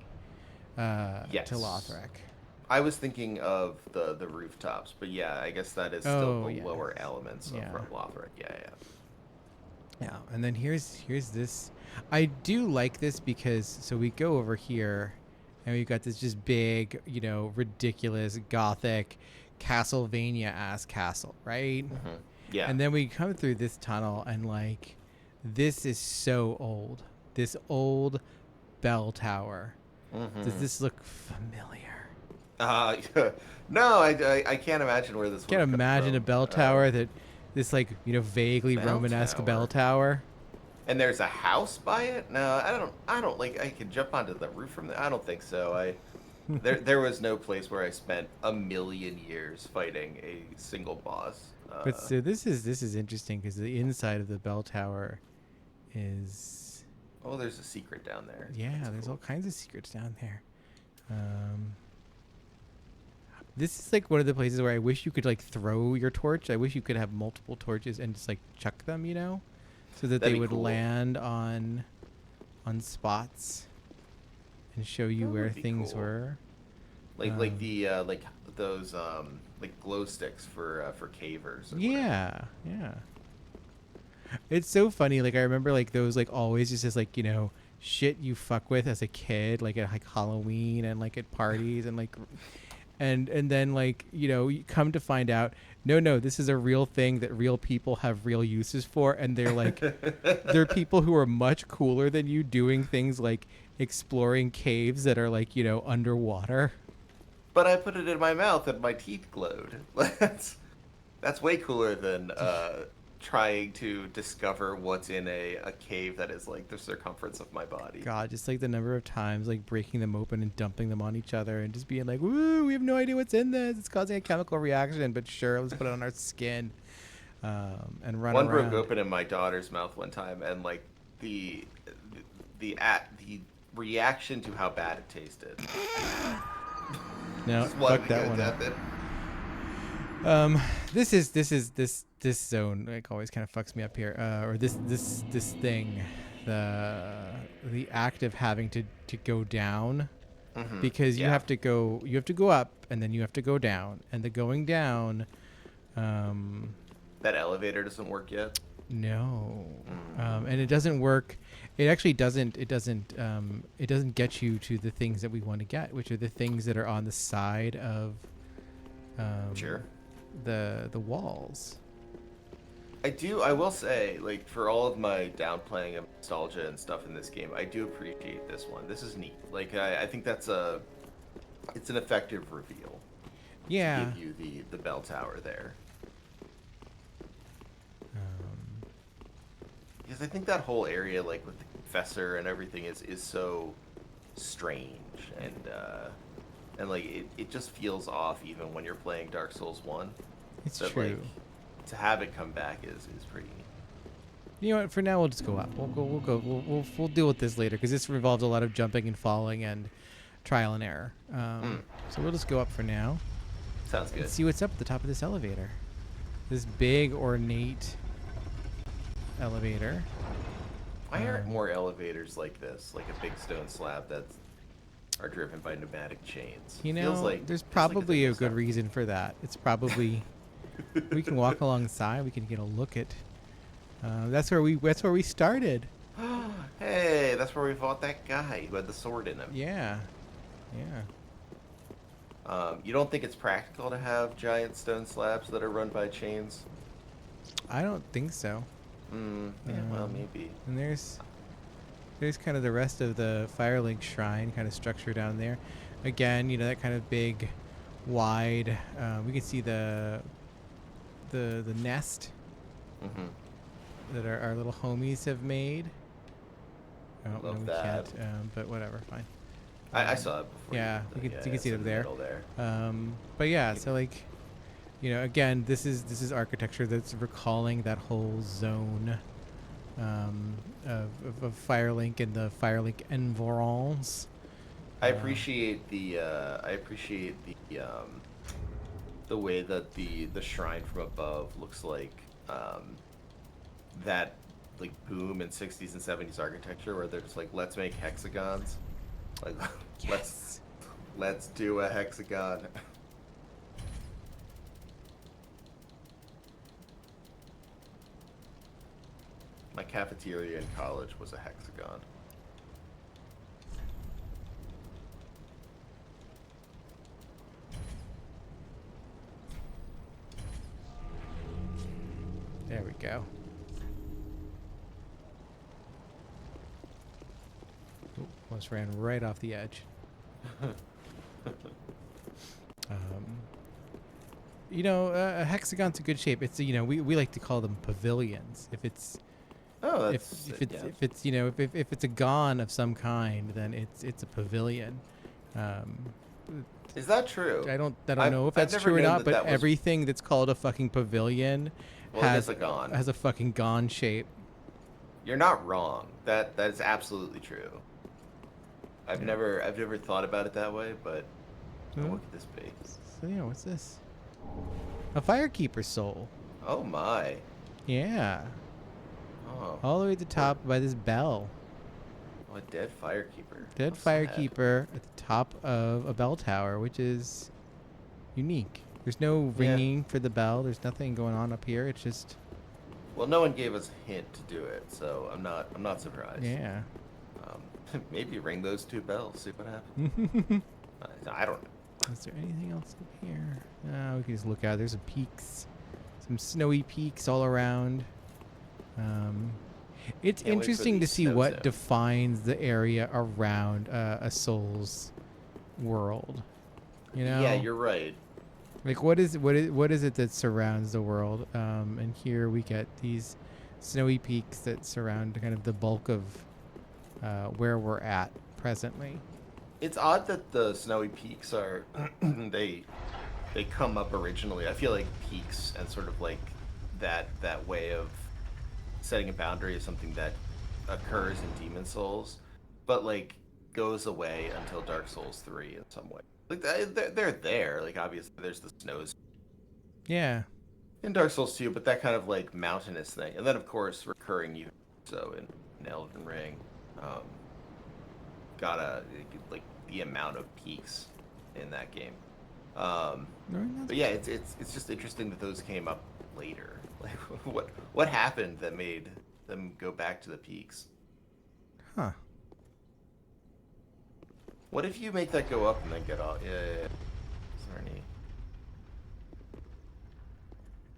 S2: Yes.
S1: to Lothric.
S2: I was thinking of the rooftops, but yeah, I guess that is still
S1: Oh,
S2: the
S1: yeah.
S2: lower elements
S1: Yeah.
S2: of Lothric. Yeah.
S1: Yeah, and then here's this. I do like this because so we go over here, and we've got this just big, you know, ridiculous gothic Castlevania ass castle, right?
S2: Mm-hmm. Yeah.
S1: And then we come through this tunnel, and like, this is so old. This old bell tower.
S2: Mm-hmm.
S1: Does this look familiar?
S2: No, I can't imagine where this.
S1: Can't
S2: would come
S1: imagine a
S2: from.
S1: bell tower that this like, you know, vaguely
S2: Bell
S1: Romanesque
S2: tower.
S1: bell tower.
S2: And there's a house by it. No, I don't like. I could jump onto the roof from there. I don't think so. There was no place where I spent a million years fighting a single boss.
S1: But so this is interesting because the inside of the bell tower is
S2: Oh, there's a secret down there.
S1: yeah.
S2: That's
S1: There's
S2: cool.
S1: all kinds of secrets down there. This is like one of the places where I wish you could like throw your torch. I wish you could have multiple torches and just like chuck them, you know, so that
S2: That'd
S1: they
S2: be
S1: would
S2: cool.
S1: land on spots and show you
S2: That
S1: where
S2: would be
S1: things
S2: cool.
S1: were.
S2: Like the like those like glow sticks for cavers. or whatever.
S1: Yeah. It's so funny. Like I remember like those like always just as like, you know, shit you fuck with as a kid, like at like Halloween and like at parties and like and then like, you know, you come to find out no, this is a real thing that real people have real uses for, and they're like they're people who are much cooler than you doing things like exploring caves that are like, you know, underwater.
S2: But I put it in my mouth and my teeth glowed. That's way cooler than trying to discover what's in a cave that is like the circumference of my body.
S1: God, just like the number of times like breaking them open and dumping them on each other and just being like, woo, we have no idea what's in this. It's causing a chemical reaction, but sure, let's put it on our skin and run
S2: One
S1: around.
S2: broke open in my daughter's mouth one time, and like the reaction to how bad it tasted.
S1: No,
S2: Just wanted
S1: fuck
S2: to
S1: that
S2: go
S1: one up.
S2: death in.
S1: This zone like always kind of fucks me up here. Or this thing, the act of having to go down.
S2: Mhm.
S1: Because you
S2: Yeah.
S1: have to go up and then you have to go down, and the going down
S2: That elevator doesn't work yet.
S1: no and it doesn't work. it actually doesn't. It doesn't. It doesn't get you to the things that we want to get, which are the things that are on the side of.
S2: Sure.
S1: The walls.
S2: I will say, like, for all of my downplaying of nostalgia and stuff in this game, I do appreciate this one. This is neat. Like, I think it's an effective reveal.
S1: Yeah.
S2: To give you the bell tower there. Because I think that whole area, like, with the confessor and everything is so strange and like, it just feels off even when you're playing Dark Souls 1.
S1: It's
S2: but,
S1: true.
S2: Like, to have it come back is pretty neat.
S1: You know what? For now, we'll just go up. We'll deal with this later because this involves a lot of jumping and falling and trial and error. So we'll just go up for now.
S2: Sounds good.
S1: Let's see what's up at the top of this elevator. This big ornate elevator.
S2: Why aren't more elevators like this, like a big stone slab are driven by pneumatic chains?
S1: You know,
S2: Feels like,
S1: there's
S2: feels
S1: probably
S2: like
S1: a good reason for that. It's probably we can walk alongside. We can get a look at. That's where we started.
S2: Hey, that's where we fought that guy who had the sword in him.
S1: Yeah.
S2: You don't think it's practical to have giant stone slabs that are run by chains?
S1: I don't think so.
S2: Yeah, well, maybe.
S1: And there's kind of the rest of the Firelink shrine kind of structure down there. Again, you know, that kind of big, wide. We can see the nest that our little homies have made. Oh,
S2: Love
S1: no, we
S2: that.
S1: can't. But whatever, fine.
S2: I saw it before.
S1: Yeah, you can see it
S2: it's
S1: up there.
S2: in the middle there.
S1: But yeah, so like, you know, again, this is architecture that's recalling that whole zone of Firelink and the Firelink environs.
S2: I appreciate the way that the shrine from above looks like that, like, boom in 60s and 70s architecture where they're just like, let's make hexagons, like,
S1: Yes.
S2: let's do a hexagon. My cafeteria in college was a hexagon.
S1: There we go. Ooh, almost ran right off the edge. You know, a hexagon's a good shape. It's, you know, we like to call them pavilions. If it's if it's you know, if it's a gon of some kind, then it's a pavilion.
S2: Is that true?
S1: I don't know if that's true or not, but everything that's called a fucking pavilion has a fucking gon shape.
S2: You're not wrong. That is absolutely true. I've never thought about it that way, but what could this be?
S1: So yeah, what's this? A firekeeper soul.
S2: Oh my.
S1: Yeah.
S2: Oh.
S1: All the way at the top by this bell.
S2: Oh, a dead firekeeper.
S1: Dead firekeeper at the top of a bell tower, which is unique. There's no ringing for the bell. There's nothing going on up here. It's just.
S2: Well, no one gave us a hint to do it, so I'm not surprised.
S1: Yeah.
S2: Maybe ring those two bells, see what happens. I don't know.
S1: Is there anything else up here? No, we can just look out. There's some peaks, some snowy peaks all around. It's interesting to see what defines the area around a Souls world. You know?
S2: Yeah, you're right.
S1: Like, what is it that surrounds the world? And here we get these snowy peaks that surround kind of the bulk of where we're at presently.
S2: It's odd that the snowy peaks are they come up originally. I feel like peaks and sort of like that way of setting a boundary is something that occurs in Demon Souls, but like goes away until Dark Souls 3 in some way. Like they're there. Like obviously there's the snows.
S1: Yeah.
S2: In Dark Souls 2, but that kind of like mountainous thing, and then of course recurring you so in Elden Ring. Gotta like the amount of peaks in that game. But yeah, it's just interesting that those came up later. Like what happened that made them go back to the peaks?
S1: Huh.
S2: What if you make that go up and then get off? Yeah. Is there any?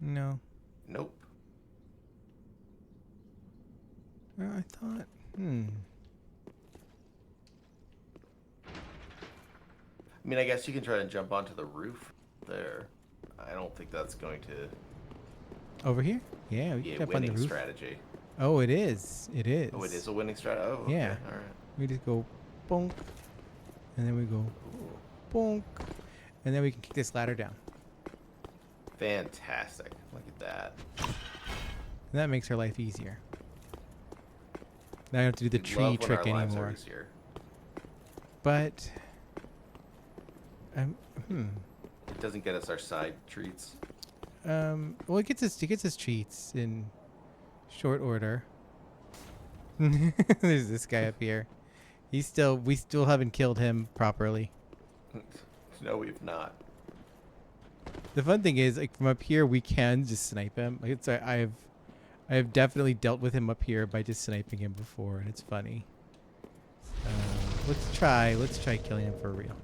S1: No.
S2: Nope.
S1: Well, I thought.
S2: I mean, I guess you can try and jump onto the roof there. I don't think that's going to.
S1: Over here? Yeah, we can
S2: Yeah,
S1: jump on the
S2: winning
S1: roof.
S2: strategy.
S1: Oh, it is. It is.
S2: Oh, it is a winning strategy. Oh, okay.
S1: Yeah.
S2: All right.
S1: We just go bonk, and then we go bonk, and then we can kick this ladder down.
S2: Fantastic. Look at that.
S1: And that makes our life easier. Now I don't have to do the
S2: We
S1: tree
S2: love when
S1: trick
S2: our lives are
S1: anymore.
S2: easier.
S1: But,
S2: It doesn't get us our side treats.
S1: well, it gets us treats in short order. There's this guy up here. We still haven't killed him properly.
S2: No, we've not.
S1: The fun thing is, like, from up here, we can just snipe him. Like, I have definitely dealt with him up here by just sniping him before, and it's funny. Let's try killing him for real.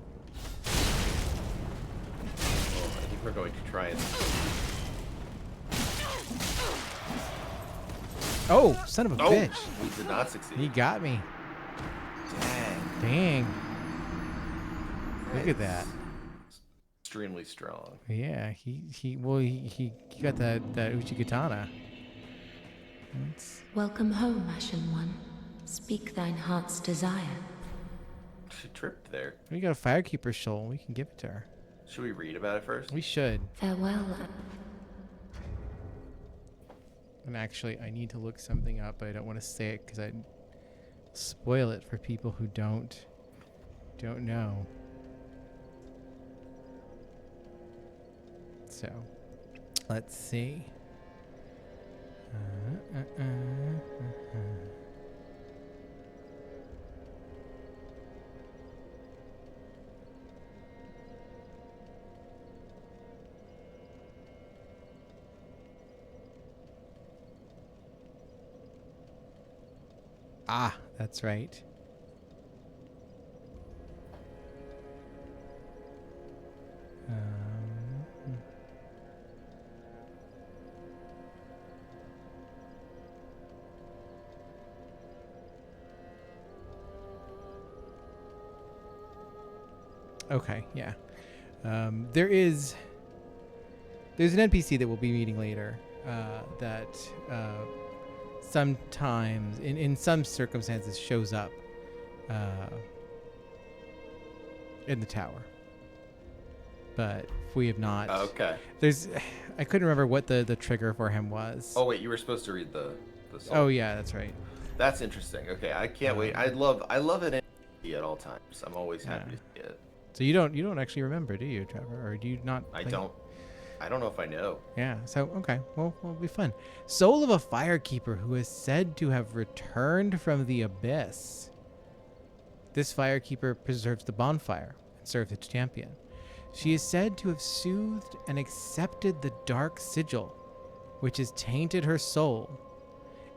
S2: Well, I think we're going to try and.
S1: Oh, son of a bitch!
S2: We did not succeed.
S1: He got me.
S2: Dang.
S1: Dang. Look at that.
S2: Extremely strong.
S1: Yeah, he got that Uchigatana.
S6: Welcome home, Ashen One. Speak thine heart's desire.
S2: She tripped there.
S1: We got a Firekeeper soul. We can give it to her.
S2: Should we read about it first?
S1: We should.
S6: Farewell.
S1: And actually, I need to look something up, but I don't want to say it because I'd spoil it for people who don't know. So, let's see. Ah, that's right. Okay, yeah. There's an NPC that we'll be meeting later that sometimes, in some circumstances, shows up in the tower. But we have not.
S2: Okay.
S1: I couldn't remember what the trigger for him was.
S2: Oh wait, you were supposed to read the song.
S1: Oh yeah, that's right.
S2: That's interesting. Okay, I can't wait. I love an NPC at all times. I'm always happy to see it.
S1: So you don't actually remember, do you, Trevor? Or do you not?
S2: I don't know if I know.
S1: Yeah. So okay. Well, it'll be fun. Soul of a Firekeeper who is said to have returned from the abyss. This Firekeeper preserves the bonfire and serves its champion. She is said to have soothed and accepted the dark sigil, which has tainted her soul,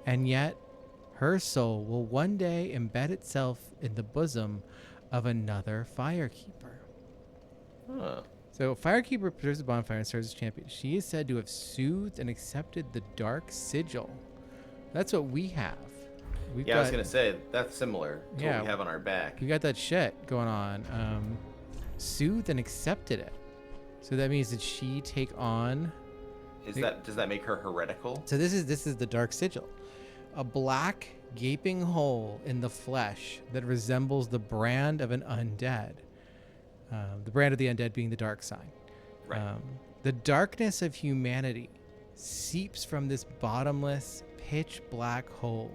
S1: and yet her soul will one day embed itself in the bosom of another Firekeeper.
S2: Huh.
S1: So, Firekeeper preserves the bonfire and serves as champion. She is said to have soothed and accepted the dark sigil. That's what we have.
S2: I was gonna say that's similar to
S1: Yeah.
S2: what we have on our back.
S1: We got that shit going on. Soothed and accepted it. So that means that she take on.
S2: Does that make her heretical?
S1: So this is the dark sigil, a black gaping hole in the flesh that resembles the brand of an undead. The brand of the undead being the dark sign.
S2: Right.
S1: The darkness of humanity seeps from this bottomless, pitch black hole,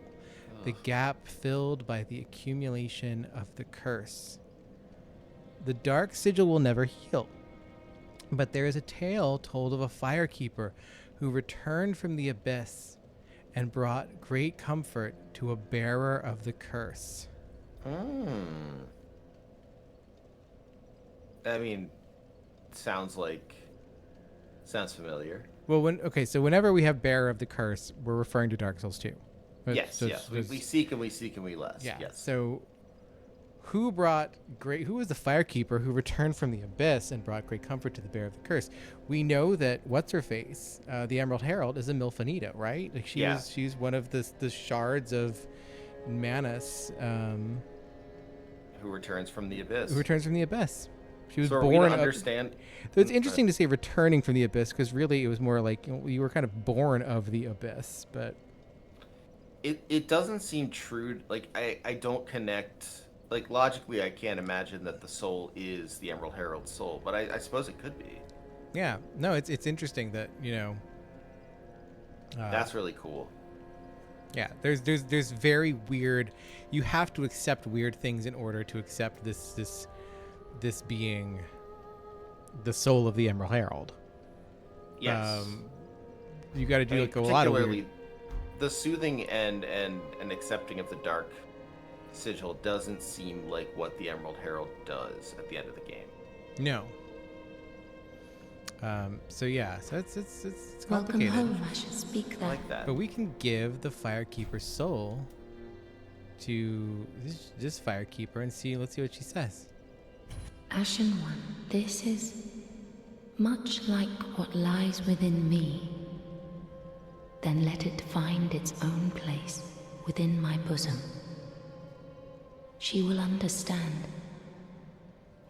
S1: the gap filled by the accumulation of the curse. The dark sigil will never heal, but there is a tale told of a Firekeeper who returned from the abyss and brought great comfort to a bearer of the curse.
S2: I mean, sounds familiar.
S1: Well, so whenever we have bearer of the curse, we're referring to Dark Souls 2.
S2: Yes, yes. We seek and we seek and we lust.
S1: Yeah.
S2: Yes.
S1: So who was the firekeeper who returned from the abyss and brought great comfort to the bearer of the curse? We know that what's her face, the Emerald Herald, is a Milfanita, right? Like she's one of the shards of Manus,
S2: who returns from the abyss.
S1: She was
S2: so
S1: born.
S2: Understand.
S1: So it's interesting to say returning from the abyss, because really it was more like you were kind of born of the abyss, but
S2: it doesn't seem true. Like I don't connect. Like logically, I can't imagine that the soul is the Emerald Herald's soul, but I suppose it could be.
S1: Yeah, no, it's interesting that
S2: that's really cool.
S1: Yeah, there's very weird. You have to accept weird things in order to accept this being the soul of the Emerald Herald.
S2: Yes.
S1: You got to do like a lot of weird.
S2: The soothing and accepting of the dark sigil doesn't seem like what the Emerald Herald does at the end of the game.
S1: No. So it's
S6: Welcome
S1: complicated.
S6: home, I shall speak that.
S2: Like that.
S1: But we can give the Firekeeper's soul to this Firekeeper and let's see what she says.
S6: Ashen One, this is much like what lies within me. Then let it find its own place within my bosom. She will understand.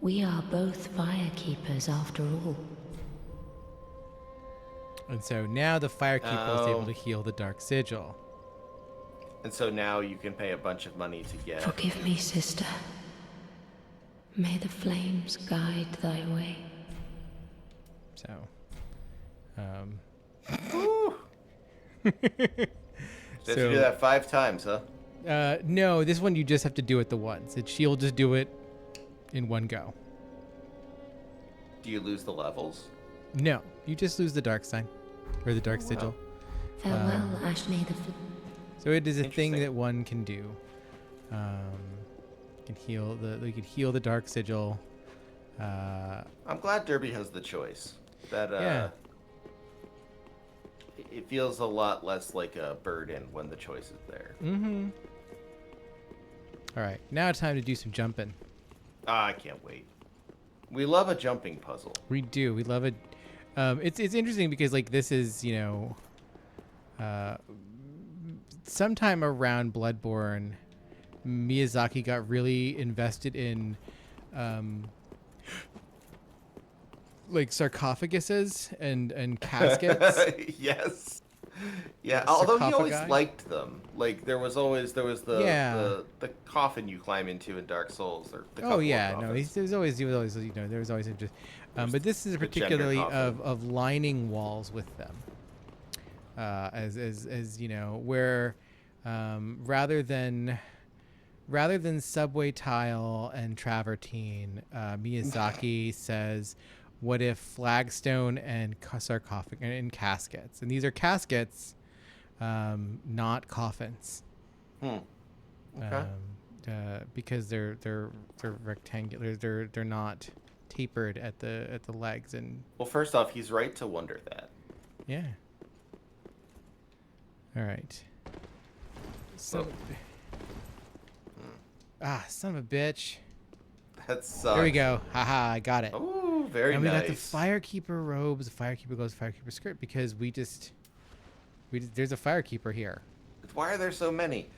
S6: We are both Firekeepers after all.
S1: And so now the Firekeeper is able to heal the Dark Sigil.
S2: And so now you can pay a bunch of money to get...
S6: Forgive me, sister. May the flames guide thy way.
S1: So,
S2: Did you do that 5 times, huh?
S1: no, this one you just have to do it the once. She'll just do it in one go.
S2: Do you lose the levels?
S1: No, you just lose the dark sign or the dark sigil.
S6: Farewell, Ashne the
S1: So it is a thing that one can do. You can heal the dark sigil.
S2: I'm glad Derby has the choice. That
S1: Yeah.
S2: It feels a lot less like a burden when the choice is there.
S1: Mm-hmm. All right, now time to do some jumping.
S2: I can't wait. We love a jumping puzzle.
S1: We do. We love it. It's interesting because like this is sometime around Bloodborne, Miyazaki got really invested in like sarcophaguses and caskets.
S2: Yes. Yeah, although he always
S1: Sarcophagi?
S2: liked them. Like there was the coffin you climb into in Dark Souls. Or the
S1: Oh
S2: couple
S1: yeah,
S2: of
S1: no,
S2: coffins.
S1: there was always interest. But this is
S2: the gender
S1: particularly
S2: coffin.
S1: of lining walls with them. As you know, where rather than subway tile and travertine, Miyazaki says, what if flagstone and sarcophagus and caskets? And these are caskets, not coffins.
S2: Okay.
S1: Because they're rectangular. They're not tapered at the legs and.
S2: Well, first off, he's right to wonder that.
S1: Yeah. All right. So. Son of a bitch.
S2: That sucks.
S1: There we go. Haha, I got it.
S2: Oh, very
S1: and we
S2: nice.
S1: got the Firekeeper robes, the Firekeeper gloves, Firekeeper skirt, because there's a Firekeeper here.
S2: Why are there so many?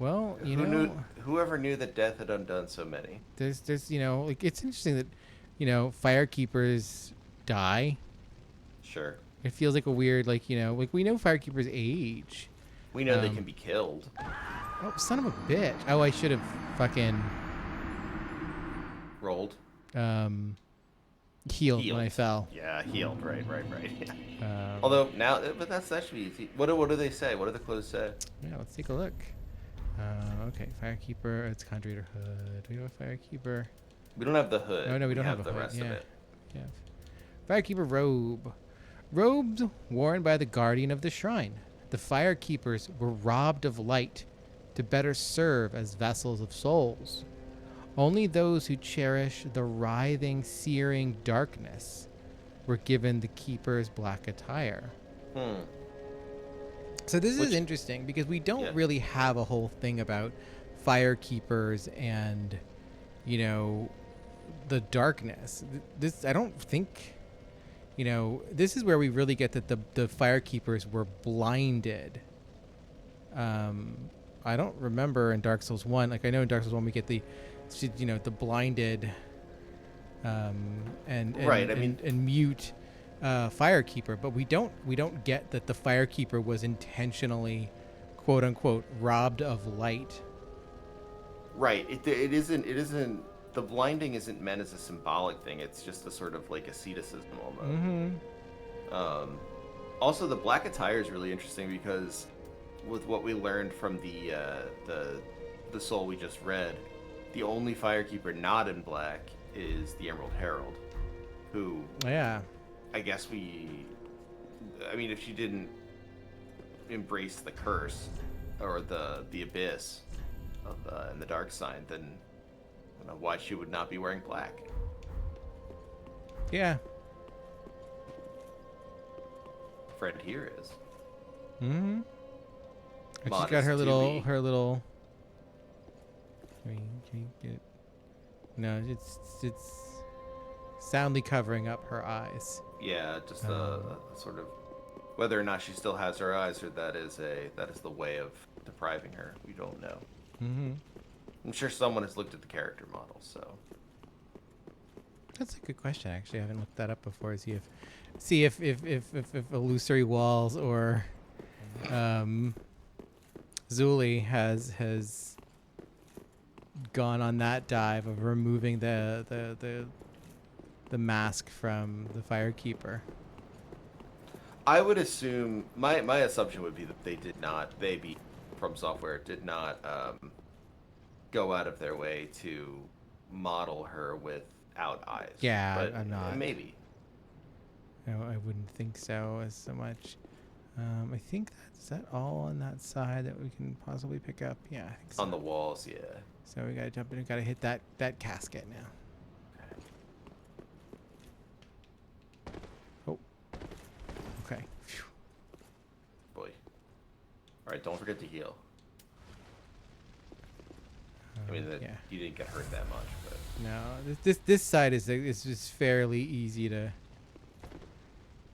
S1: Well,
S2: whoever knew that death had undone so many.
S1: There's like it's interesting that, Firekeepers die.
S2: Sure.
S1: It feels like a weird like we know Firekeepers age.
S2: We know they can be killed.
S1: Oh, son of a bitch! Oh, I should have fucking
S2: Rolled.
S1: healed when I fell.
S2: Yeah, healed. Right. Although now, but that should be easy. What do they say? What do the clothes say?
S1: Yeah, let's take a look. Okay, Firekeeper. It's Conjurator hood. We have a Firekeeper.
S2: We don't have the hood.
S1: No, we don't have a
S2: the
S1: hood.
S2: rest of it.
S1: Yeah. Firekeeper robe. Robes worn by the guardian of the shrine. The Firekeepers were robbed of light to better serve as vessels of souls. Only those who cherish the writhing, searing darkness were given the Keeper's black attire. So this is interesting because we don't really have a whole thing about fire keepers and, you know, the darkness. This, I don't think, you know, this is where we really get that the fire keepers were blinded. I don't remember in Dark Souls 1, like I know in Dark Souls 1 we get the, you know, the blinded and mute firekeeper, but we don't get that the firekeeper was intentionally, quote unquote, robbed of light.
S2: Right. It isn't the blinding isn't meant as a symbolic thing. It's just a sort of like asceticism almost. Also, the black attire is really interesting because with what we learned from the soul we just read, the only firekeeper not in black is the Emerald Herald, who I guess if she didn't embrace the curse or the abyss of and the dark sign, then I don't know why she would not be wearing black.
S1: Yeah.
S2: Friend here is.
S1: And she's got her little. No, it's soundly covering up her eyes.
S2: Yeah, just sort of whether or not she still has her eyes, or that is the way of depriving her. We don't know. I'm sure someone has looked at the character model, so.
S1: That's a good question. Actually, I haven't looked that up before. See if illusory walls or Zuli has gone on that dive of removing the mask from the firekeeper.
S2: I would assume my assumption would be that they From Software did not go out of their way to model her without eyes.
S1: Yeah,
S2: but
S1: I'm not.
S2: Maybe.
S1: No, I wouldn't think so as so much. I think is that all on that side that we can possibly pick up? Yeah, I think so.
S2: On the walls, yeah.
S1: So we gotta jump in. We gotta hit that casket now. Oh. Okay. Phew.
S2: Boy. All right, don't forget to heal. You didn't get hurt that much, but
S1: no. This side is just fairly easy to.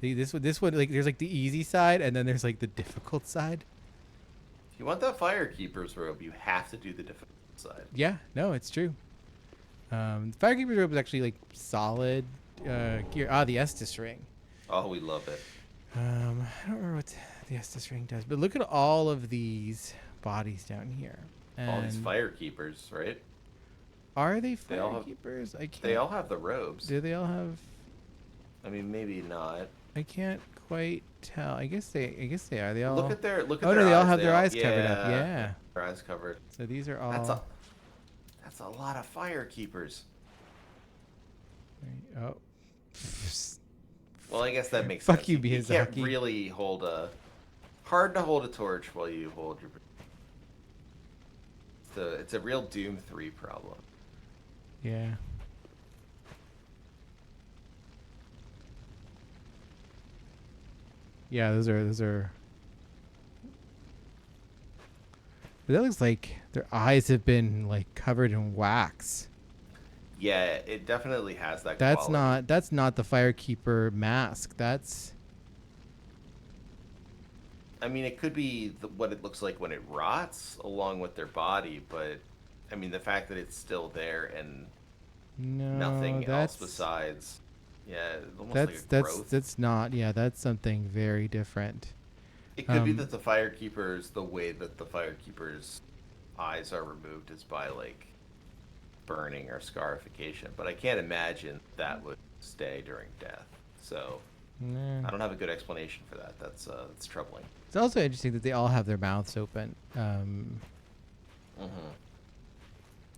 S1: This one like there's like the easy side and then there's like the difficult side.
S2: If you want that Firekeeper's robe, you have to do the difficult side.
S1: Yeah, no, it's true. The Firekeeper's robe is actually like solid gear. The Estus ring.
S2: Oh, we love it.
S1: I don't remember what the Estus ring does, but look at all of these bodies down here. And
S2: all these Firekeepers, right?
S1: Are they Firekeepers? I can't.
S2: They all have the robes.
S1: Do they all have?
S2: I mean, maybe not.
S1: I can't quite tell. I guess they are. They all
S2: look at their
S1: oh no, they all have their eyes covered up.
S2: Yeah.
S1: Yeah.
S2: Their eyes covered.
S1: So these are all.
S2: That's a lot of Firekeepers.
S1: Oh.
S2: Well, I guess that makes
S1: Fuck
S2: sense.
S1: you,
S2: You
S1: Miyazaki.
S2: can't really hard to hold a torch while you hold your. It's a real Doom 3 problem.
S1: Yeah. Yeah, those are. But that looks like their eyes have been like covered in wax.
S2: Yeah, it definitely has that.
S1: That's
S2: quality.
S1: that's not the Firekeeper mask. That's.
S2: I mean, it could be what it looks like when it rots along with their body, but I mean, the fact that it's still there and nothing else besides. Yeah, almost like a growth.
S1: That's not. Yeah, that's something very different.
S2: It could be that the Firekeepers, the way that the Firekeepers' eyes are removed is by like burning or scarification, but I can't imagine that would stay during death. So I don't have a good explanation for that. That's troubling.
S1: It's also interesting that they all have their mouths open.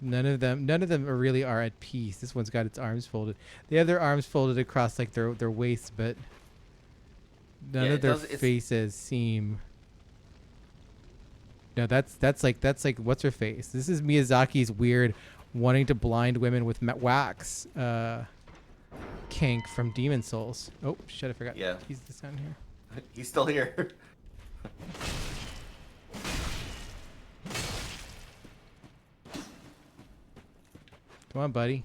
S1: None of them really are at peace. This one's got its arms folded. They have their arms folded across like their waists, but none of their faces seem. No, that's like what's her face? This is Miyazaki's weird wanting to blind women with wax kink from Demon Souls. Oh shit! I forgot.
S2: Yeah,
S1: he's just down here.
S2: He's still here.
S1: Come on, buddy.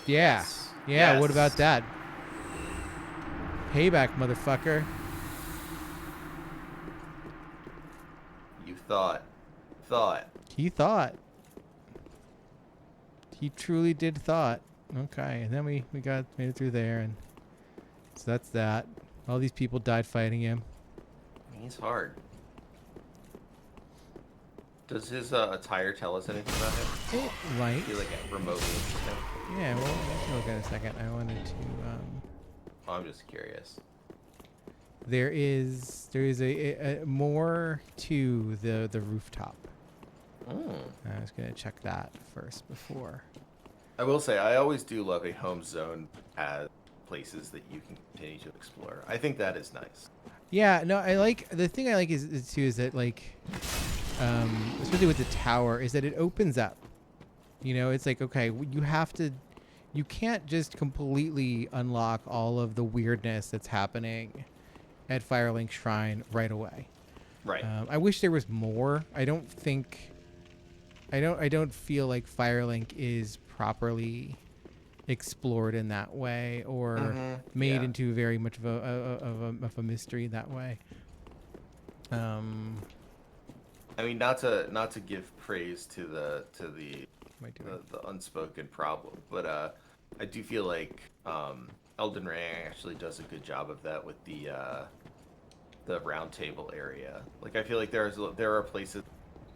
S1: Yeah. Yeah,
S2: Yes.
S1: what about that? Payback, motherfucker.
S2: You thought.
S1: He thought. He truly did thought. Okay, and then we made it through there, and so that's that. All these people died fighting him.
S2: He's hard. Does his attire tell us anything about him?
S1: It might.
S2: I feel like it remotely interesting.
S1: Yeah, well, we can look at it a second. I wanted to.
S2: Oh, I'm just curious.
S1: There is a more to the rooftop. I was gonna check that first before.
S2: I will say, I always do love a home zone as places that you can continue to explore. I think that is nice.
S1: Yeah, no, I like the thing I like is too is that like, especially with the tower, is that it opens up. You know, it's like okay, you can't just completely unlock all of the weirdness that's happening at Firelink Shrine right away.
S2: Right.
S1: I wish there was more. I don't feel like Firelink is properly explored in that way or made into very much of a mystery that way. I
S2: mean, not to give praise to the unspoken problem, but I do feel like Elden Ring actually does a good job of that with the round table area. Like I feel like there are places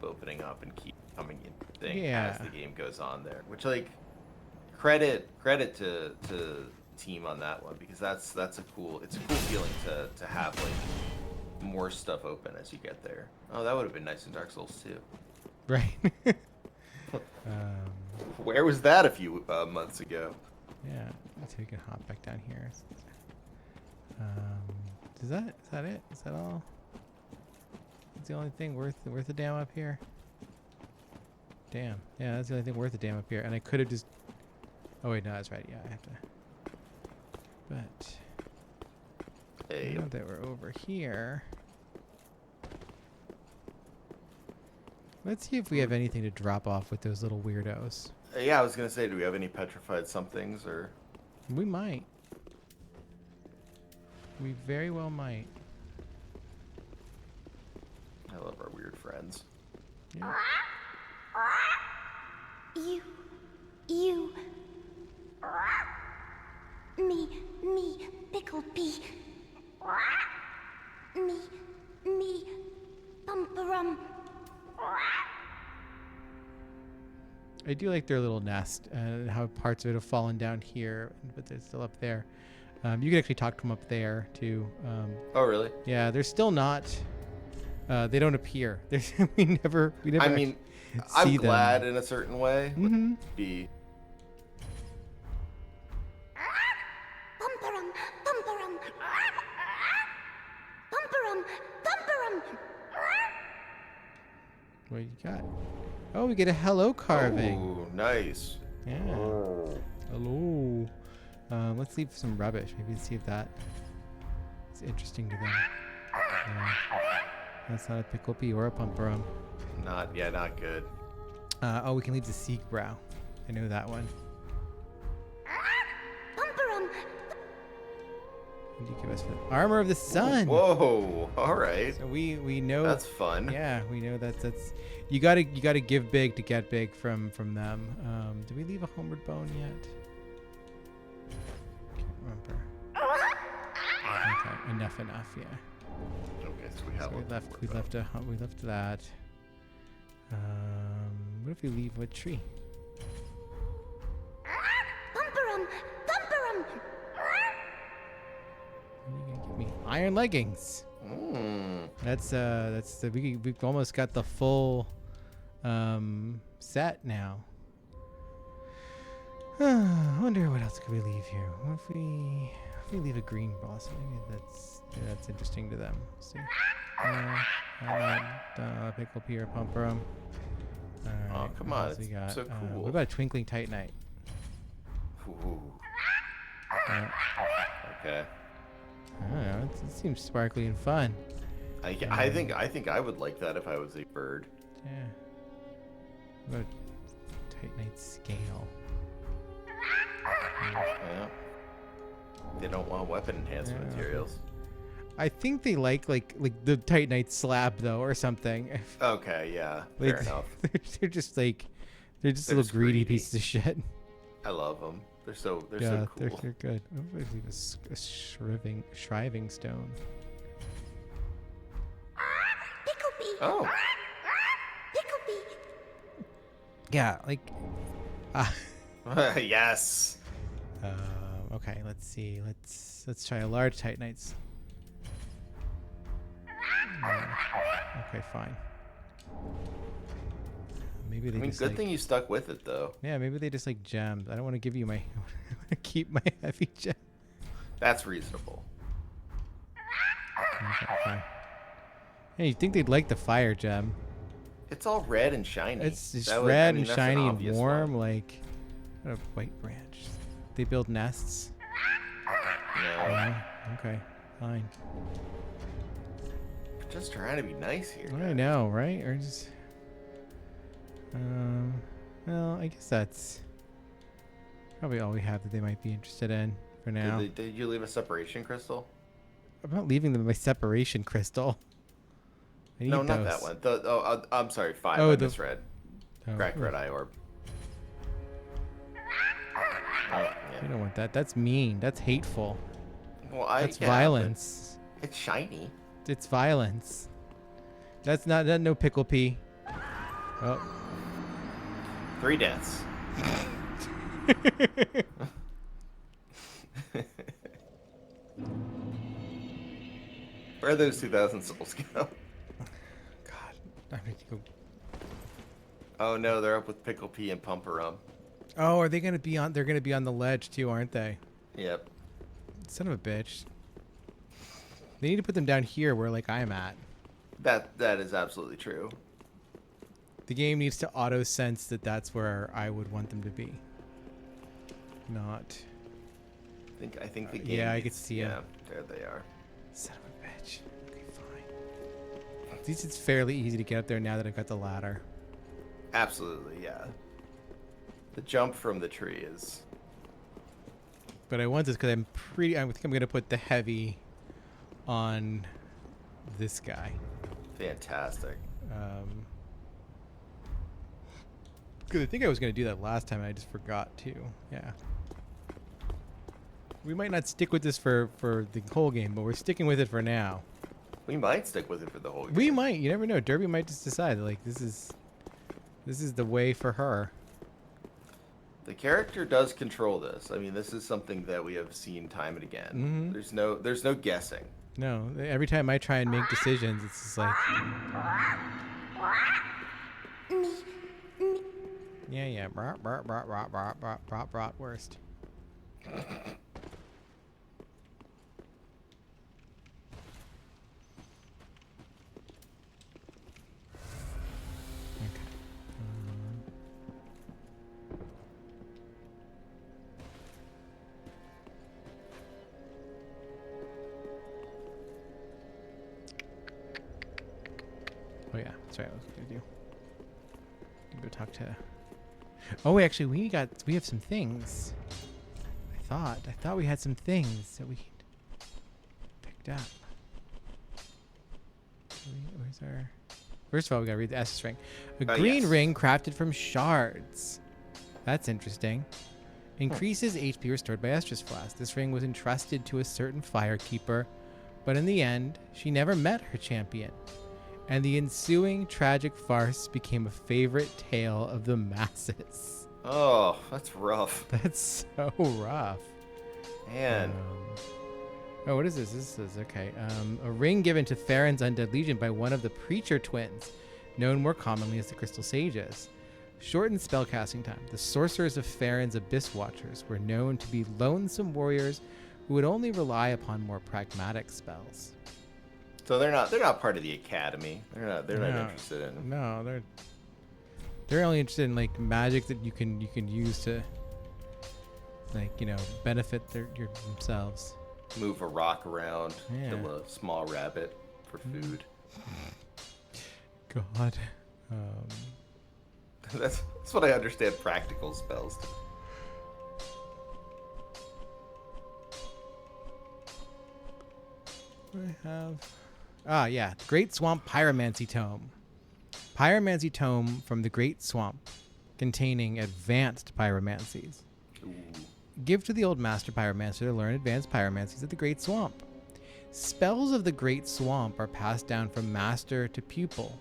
S2: opening up and keep coming in as the game goes on there, which like credit to team on that one, because it's a cool feeling to have like more stuff open as you get there. Oh, that would have been nice in Dark Souls too.
S1: Right.
S2: Where was that a few months ago?
S1: Yeah, so we can hop back down here. Is that it? Is that all? That's the only thing worth the damn up here. Damn. Yeah, that's the only thing worth the damn up here. And I could have just. Oh wait, no, that's right. Yeah, I have to. But.
S2: Hey.
S1: Now that we're over here. Let's see if we have anything to drop off with those little weirdos.
S2: Yeah, I was gonna say, do we have any petrified somethings or?
S1: We might. We very well might.
S2: I love our weird friends.
S1: Yeah.
S7: You. Me, pickled pea. Me, bumperum.
S1: I do like their little nest and how parts of it have fallen down here, but they're still up there. You can actually talk to them up there too.
S2: Oh, really?
S1: Yeah, they're still not. They don't appear. We never.
S2: I mean, I'm
S1: see
S2: glad
S1: them.
S2: in a certain way.
S1: Mm-hmm.
S7: Bumperum.
S1: What you got? Oh, we get a hello carving.
S2: Oh, nice.
S1: Yeah. Hello. Let's leave some rubbish. Maybe see if that is interesting to them. That's not a pickle pea or a pumperum.
S2: Not good.
S1: Oh, we can leave the seek brow. I know that one.
S7: Bumperum.
S1: What do you give us for that? Armor of the sun.
S2: Whoa! All right.
S1: So we know
S2: That's fun.
S1: Yeah, we know that's you gotta give big to get big from them. Did we leave a homeward bone yet? Can't remember. Okay, enough. Yeah.
S2: Okay, so we have.
S1: We left that. What if we leave a tree?
S7: Bumperum.
S1: What are you gonna give me? Iron leggings. That's we've almost got the full set now. I wonder what else could we leave here. What if we leave a green blossom? Maybe that's interesting to them. Let's see. Pickle pea or pumperum.
S2: Oh, come on,
S1: We
S2: it's
S1: got,
S2: so cool.
S1: what about a twinkling titanite?
S2: Ooh. Okay.
S1: I don't know. It seems sparkly and fun.
S2: I think I would like that if I was a bird.
S1: Yeah. What a Titanite scale.
S2: Yeah. They don't want weapon enhancement
S1: Yeah.
S2: materials.
S1: I think they like the Titanite slab though, or something.
S2: Okay, yeah,
S1: Like,
S2: fair enough.
S1: they're just like they're just
S2: They're
S1: little
S2: just
S1: greedy
S2: greedy.
S1: pieces of shit.
S2: I love them. They're so
S1: Yeah,
S2: cool.
S1: they're good. Oh, I believe a shriving stone.
S7: Picklebee.
S2: Oh,
S7: Picklebee.
S1: Yeah, like.
S2: yes.
S1: Okay, let's see. Let's try a large Titanites. Okay, fine. Maybe they
S2: I mean,
S1: just
S2: good
S1: like,
S2: thing you stuck with it though.
S1: yeah, maybe they just like gems. I don't want to give you my. I want to keep my heavy gem.
S2: That's reasonable.
S1: Okay, fine. Hey, you think they'd like the fire gem?
S2: It's all red and shiny.
S1: It's just
S2: That would-
S1: red
S2: I mean,
S1: and
S2: that's an
S1: shiny and
S2: obvious
S1: warm,
S2: one.
S1: like what a white branch. They build nests.
S2: No,
S1: Yeah. Okay, fine.
S2: just trying to be nice here.
S1: I know, right? Or just. Well, I guess that's probably all we have that they might be interested in for now.
S2: Did you leave a separation crystal?
S1: I'm not leaving them my separation crystal. I need
S2: No, not
S1: those.
S2: that one. I'm sorry, 5.
S1: Oh,
S2: I
S1: the-
S2: misread.
S1: Oh,
S2: Cracked
S1: ooh,
S2: red eye orb. Oh,
S1: I
S2: yeah.
S1: don't want that. That's mean. That's hateful.
S2: Well,
S1: That's
S2: yeah,
S1: violence.
S2: but it's shiny.
S1: It's violence. That's not no pickle pea. Oh.
S2: 3 deaths. Where are those 2,000 souls go?
S1: God, I need to go.
S2: Oh no, they're up with Pickle Pea and Pumperum.
S1: Oh, are they gonna be on? They're gonna be on the ledge too, aren't they?
S2: Yep.
S1: Son of a bitch. They need to put them down here where like I'm at.
S2: That is absolutely true.
S1: The game needs to auto sense that that's where I would want them to be. Not.
S2: I think the game.
S1: Yeah, I
S2: needs-
S1: could see 'em.
S2: Yeah, there they are.
S1: Son of a bitch. Okay, fine. At least it's fairly easy to get up there now that I've got the ladder.
S2: Absolutely, yeah. The jump from the tree is.
S1: But I want this because I think I'm gonna put the heavy on this guy.
S2: Fantastic.
S1: Because I think I was gonna do that last time and I just forgot to. Yeah. We might not stick with this for the whole game, but we're sticking with it for now.
S2: We might stick with it for the whole game.
S1: We might. You never know. Derby might just decide like this is the way for her.
S2: The character does control this. I mean, this is something that we have seen time and again.
S1: Mhm.
S2: There's no guessing.
S1: No, every time I try and make decisions, it's just like, yeah, bratwurst. Okay. Oh yeah, that's right. I was gonna do. Go talk to. Oh, actually, we have some things. I thought we had some things that we picked up. Where's our? First of all, we gotta read the Estus ring. A green
S2: Yes.
S1: ring crafted from shards. That's interesting. Increases HP restored by Estrus Flask. This ring was entrusted to a certain firekeeper, but in the end, she never met her champion. And the ensuing tragic farce became a favorite tale of the masses.
S2: Oh, that's rough.
S1: That's so rough.
S2: Man.
S1: Oh, what is this? This is okay. A ring given to Farron's undead legion by one of the Preacher twins, known more commonly as the Crystal Sages. Shortened spellcasting time. The sorcerers of Farron's Abyss Watchers were known to be lonesome warriors who would only rely upon more pragmatic spells.
S2: So they're not part of the academy. They're not interested in.
S1: No, they're only interested in like magic that you can use to like benefit themselves.
S2: Move a rock around,
S1: Yeah.
S2: kill a small rabbit for food.
S1: God.
S2: That's what I understand practical spells to be.
S1: Yeah, Great Swamp Pyromancy Tome. Pyromancy Tome from the Great Swamp, containing advanced pyromancies.
S2: Ooh.
S1: Give to the old master pyromancer to learn advanced pyromancies of the Great Swamp. Spells of the Great Swamp are passed down from master to pupil.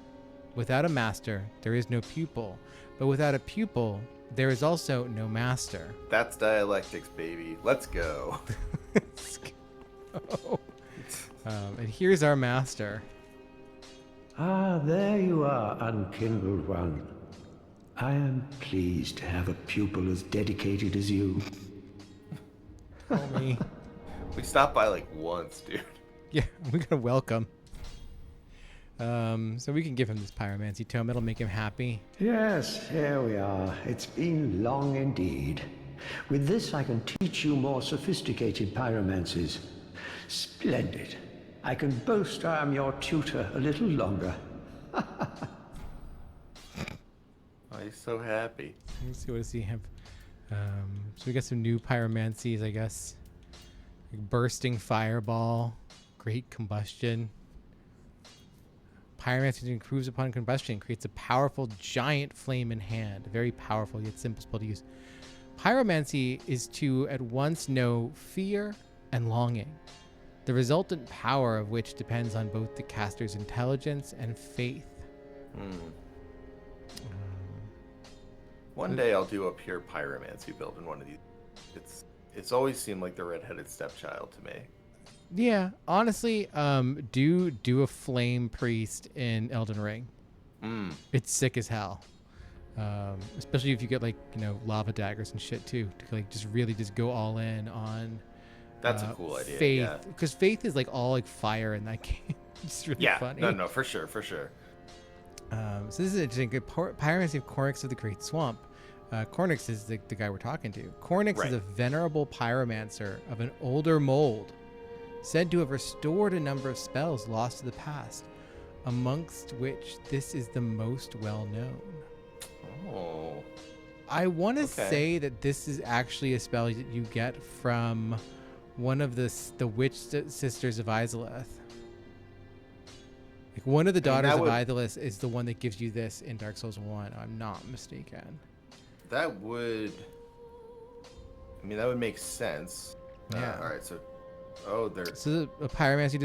S1: Without a master, there is no pupil, but without a pupil, there is also no master.
S2: That's dialectics, baby. Let's go.
S1: Let's go. And here's our master.
S4: Ah, there you are, unkindled one. I am pleased to have a pupil as dedicated as you.
S1: Me.
S2: We stopped by like once, dude.
S1: Yeah, we're gonna welcome. So we can give him this pyromancy tome. It'll make him happy.
S4: Yes, here we are. It's been long indeed. With this, I can teach you more sophisticated pyromancies. Splendid. I can boast I am your tutor a little longer.
S2: Oh, he's so happy.
S1: Let's see, what does he have? So we got some new pyromancies, I guess. Like bursting fireball, great combustion. Pyromancy improves upon combustion, creates a powerful giant flame in hand. Very powerful yet simple spell to use. Pyromancy is to at once know fear and longing, the resultant power of which depends on both the caster's intelligence and faith.
S2: One day I'll do a pure pyromancy build in one of these. It's always seemed like the redheaded stepchild to me.
S1: Yeah, honestly, do a flame priest in Elden Ring. It's sick as hell. Especially if you get like, lava daggers and shit too, to like just really just go all in on.
S2: That's a cool idea.
S1: Faith, because faith is like all like fire in that game. It's really funny.
S2: No, for sure.
S1: So this is interesting. Pyromancy of Cornix of the Great Swamp. Cornix is the guy we're talking to. Cornix is a venerable pyromancer of an older mold, said to have restored a number of spells lost to the past, amongst which this is the most well known.
S2: Oh.
S1: I want to say that this is actually a spell that you get from one of the witch sisters of Izalith. Like one of the daughters of Izalith is the one that gives you this in Dark Souls 1. I'm not mistaken.
S2: That would make sense.
S1: Yeah.
S2: All right. So,
S1: So a pyromancy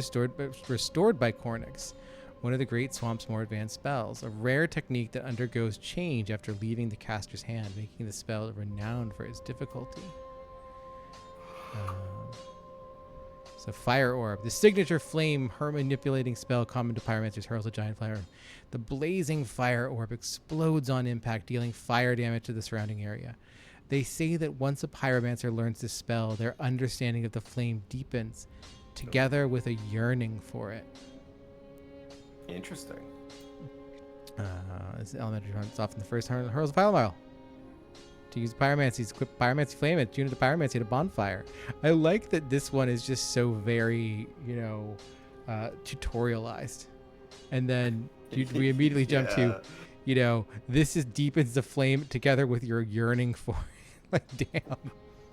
S1: restored by Cornix, one of the Great Swamp's more advanced spells, a rare technique that undergoes change after leaving the caster's hand, making the spell renowned for its difficulty. So Fire Orb, the signature flame manipulating spell common to pyromancers, hurls a giant fire. The blazing Fire Orb explodes on impact, dealing fire damage to the surrounding area. They say that once a pyromancer learns this spell, their understanding of the flame deepens, together with a yearning for it.
S2: Interesting.
S1: This elementary runs off in the first hurls a fire mile. To use pyromancies, equip pyromancy flame and tune into pyromancy at a bonfire. I like that this one is just so very, tutorialized. And then we immediately jump to, this deepens the flame together with your yearning for it. Like, damn.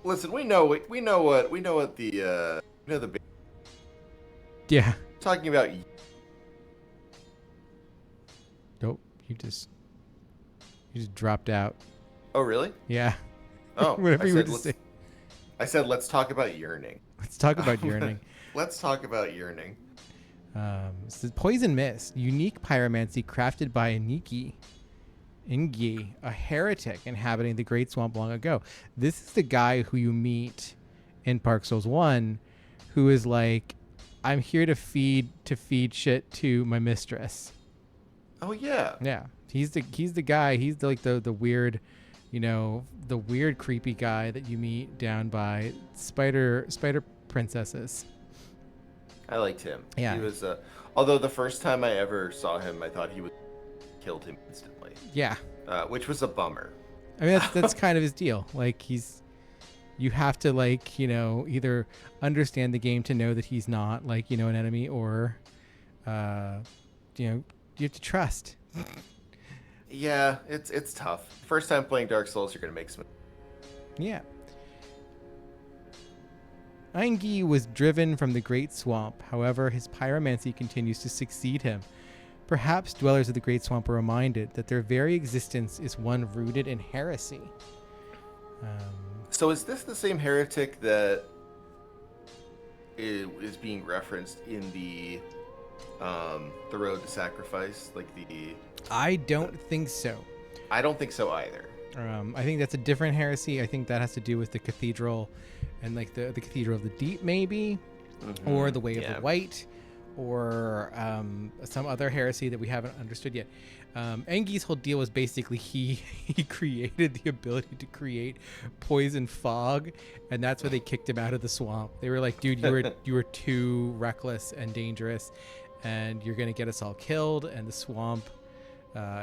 S2: Listen, we know the
S1: Yeah.
S2: Talking about.
S1: Nope. You just dropped out.
S2: Oh, really?
S1: Yeah.
S2: Oh,
S1: whatever you were to say.
S2: I said, let's talk about yearning.
S1: Let's talk about yearning.
S2: Let's talk about yearning.
S1: So Poison Mist, unique pyromancy crafted by Ingi, a heretic inhabiting the Great Swamp long ago. This is the guy who you meet in Dark Souls 1, who is like, I'm here to feed shit to my mistress.
S2: Oh yeah.
S1: Yeah. He's the guy. He's the weird, the weird creepy guy that you meet down by spider princesses.
S2: I liked him.
S1: Yeah.
S2: He was although the first time I ever saw him, I thought he would killed him instantly.
S1: Yeah.
S2: Which was a bummer.
S1: I mean, that's kind of his deal. Like you have to either understand the game to know that he's not an enemy, or you have to trust.
S2: Yeah, it's tough. First time playing Dark Souls, you're gonna make some.
S1: Yeah. Eingi was driven from the Great Swamp. However, his pyromancy continues to succeed him. Perhaps dwellers of the Great Swamp are reminded that their very existence is one rooted in heresy.
S2: So is this the same heretic that is being referenced in the Road to Sacrifice? Like the...
S1: I don't think so.
S2: I don't think so either.
S1: I think that's a different heresy. I think that has to do with the cathedral and like the Cathedral of the Deep, maybe, or the Way of the White, or some other heresy that we haven't understood yet. Engi's whole deal was basically he created the ability to create poison fog, and that's why they kicked him out of the swamp. They were like, dude, you were too reckless and dangerous, and you're gonna get us all killed. And the swamp.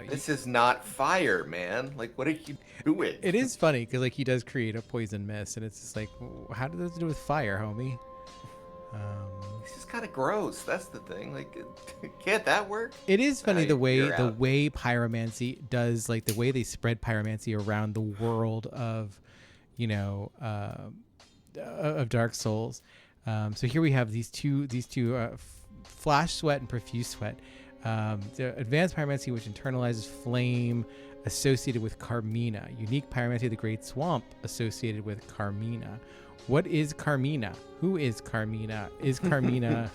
S2: This is not fire, man. Like, what are you doing?
S1: It is funny because like he does create a poison mist, and it's just like, how does this do with fire, homie?
S2: It's just kind of gross. That's the thing. Like, can't that work?
S1: It is funny the way
S2: out.
S1: pyromancy does, like the way they spread pyromancy around the world of, of Dark Souls. So here we have these two flash sweat and profuse sweat. The advanced pyromancy, which internalizes flame associated with Carmina. Unique pyromancy of the Great Swamp associated with Carmina. What is Carmina? Who is Carmina? Is Carmina,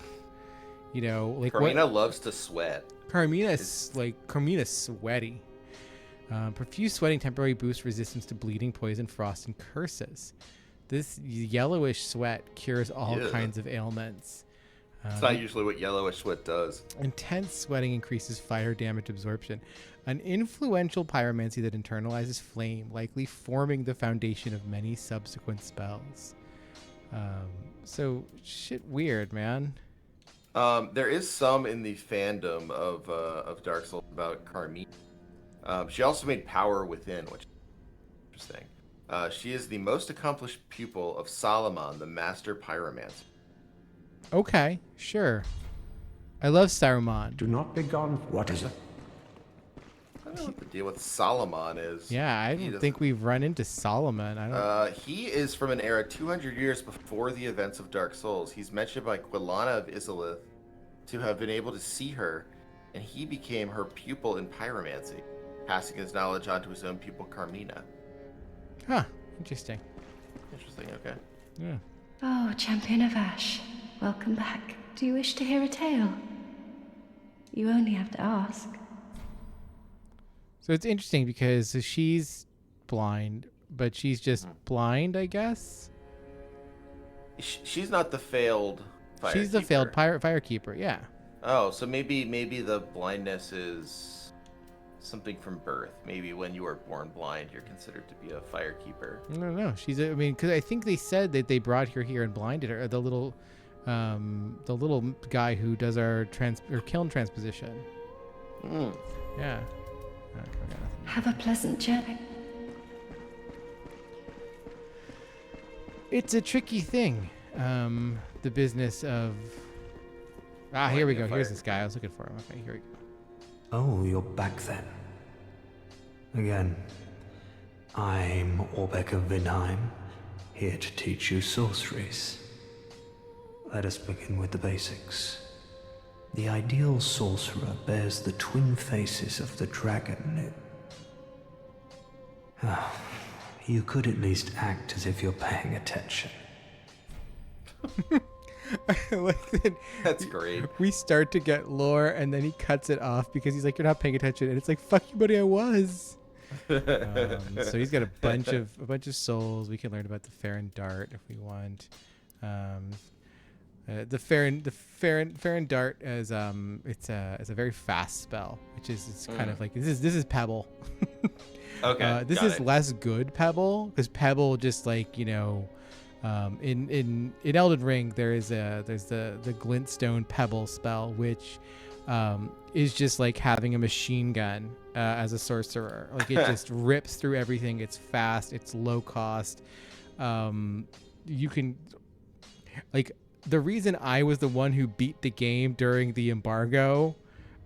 S2: Carmina loves to sweat.
S1: Carmina's sweaty. Profuse sweating temporarily boosts resistance to bleeding, poison, frost, and curses. This yellowish sweat cures all kinds of ailments.
S2: It's not usually what yellowish sweat does.
S1: Intense sweating increases fire damage absorption. An influential pyromancy that internalizes flame, likely forming the foundation of many subsequent spells. So shit weird, man.
S2: There is some in the fandom of Dark Souls about Carmine. She also made Power Within, which is interesting. She is the most accomplished pupil of Solomon, the master pyromancer.
S1: Okay, sure. I love Saruman.
S4: Do not be gone. What is it?
S2: I don't know what the deal with Solomon is.
S1: Yeah, I don't think we've run into Solomon. I don't.
S2: He is from an era 200 years before the events of Dark Souls. He's mentioned by Quilana of Izalith to have been able to see her, and he became her pupil in pyromancy, passing his knowledge on to his own pupil Carmina.
S1: Huh. Interesting.
S2: Interesting. Okay.
S1: Yeah.
S6: Oh, Champion of Ash. Welcome back. Do you wish to hear a tale? You only have to ask.
S1: So it's interesting because she's blind, but she's just blind, I guess.
S2: She's not the failed firekeeper.
S1: She's the failed firekeeper, yeah.
S2: Oh, so maybe the blindness is something from birth. Maybe when you are born blind, you're considered to be a firekeeper.
S1: No. Because I think they said that they brought her here and blinded her. The little guy who does our kiln transposition. Yeah.
S6: Have a pleasant journey.
S1: It's a tricky thing. The business of... here we go. Here's this guy. I was looking for him. Okay, here we go.
S3: Oh, you're back then. Again. I'm Orbeck of Vinheim, here to teach you sorceries. Let us begin with the basics. The ideal sorcerer bears the twin faces of the dragon. You could at least act as if you're paying attention.
S1: I like that.
S2: That's great.
S1: We start to get lore, and then he cuts it off because he's like, "You're not paying attention," and it's like, "Fuck you, buddy, I was." So he's got a bunch of souls. We can learn about the Farron Dart if we want. The Farron Dart is it's a very fast spell, which is it's kind of like this is Pebble.
S2: Okay.
S1: This is less good Pebble, because Pebble just like in Elden Ring there's the Glintstone Pebble spell, which is just like having a machine gun as a sorcerer. Like it just rips through everything. It's fast. It's low cost. You can like. The reason I was the one who beat the game during the embargo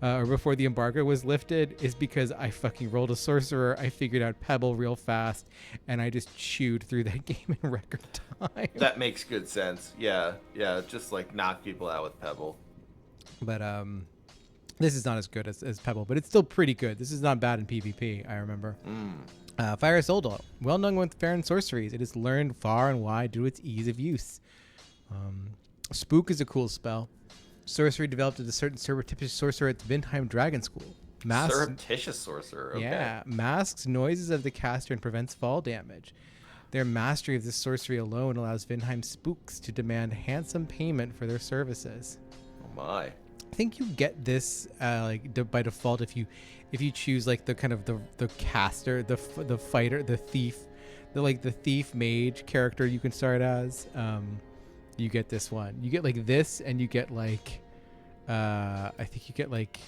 S1: or before the embargo was lifted, is because I fucking rolled a sorcerer. I figured out Pebble real fast, and I just chewed through that game in record time.
S2: That makes good sense. Yeah, just like knock people out with Pebble.
S1: But this is not as good as Pebble, but it's still pretty good. This is not bad in PvP, I remember. Fire Soldo, well known with Farron sorceries. It is learned far and wide due to its ease of use. Spook is a cool spell. Sorcery developed as a certain surreptitious sorcerer at the Vinheim Dragon School.
S2: Surreptitious sorcerer, okay.
S1: Yeah, masks noises of the caster and prevents fall damage. Their mastery of this sorcery alone allows Vinheim spooks to demand handsome payment for their services.
S2: Oh my.
S1: I think you get this by default if you choose like the kind of the caster, the fighter, the thief, the thief mage character you can start as. You get this one. You get like this, and you get like I think you get like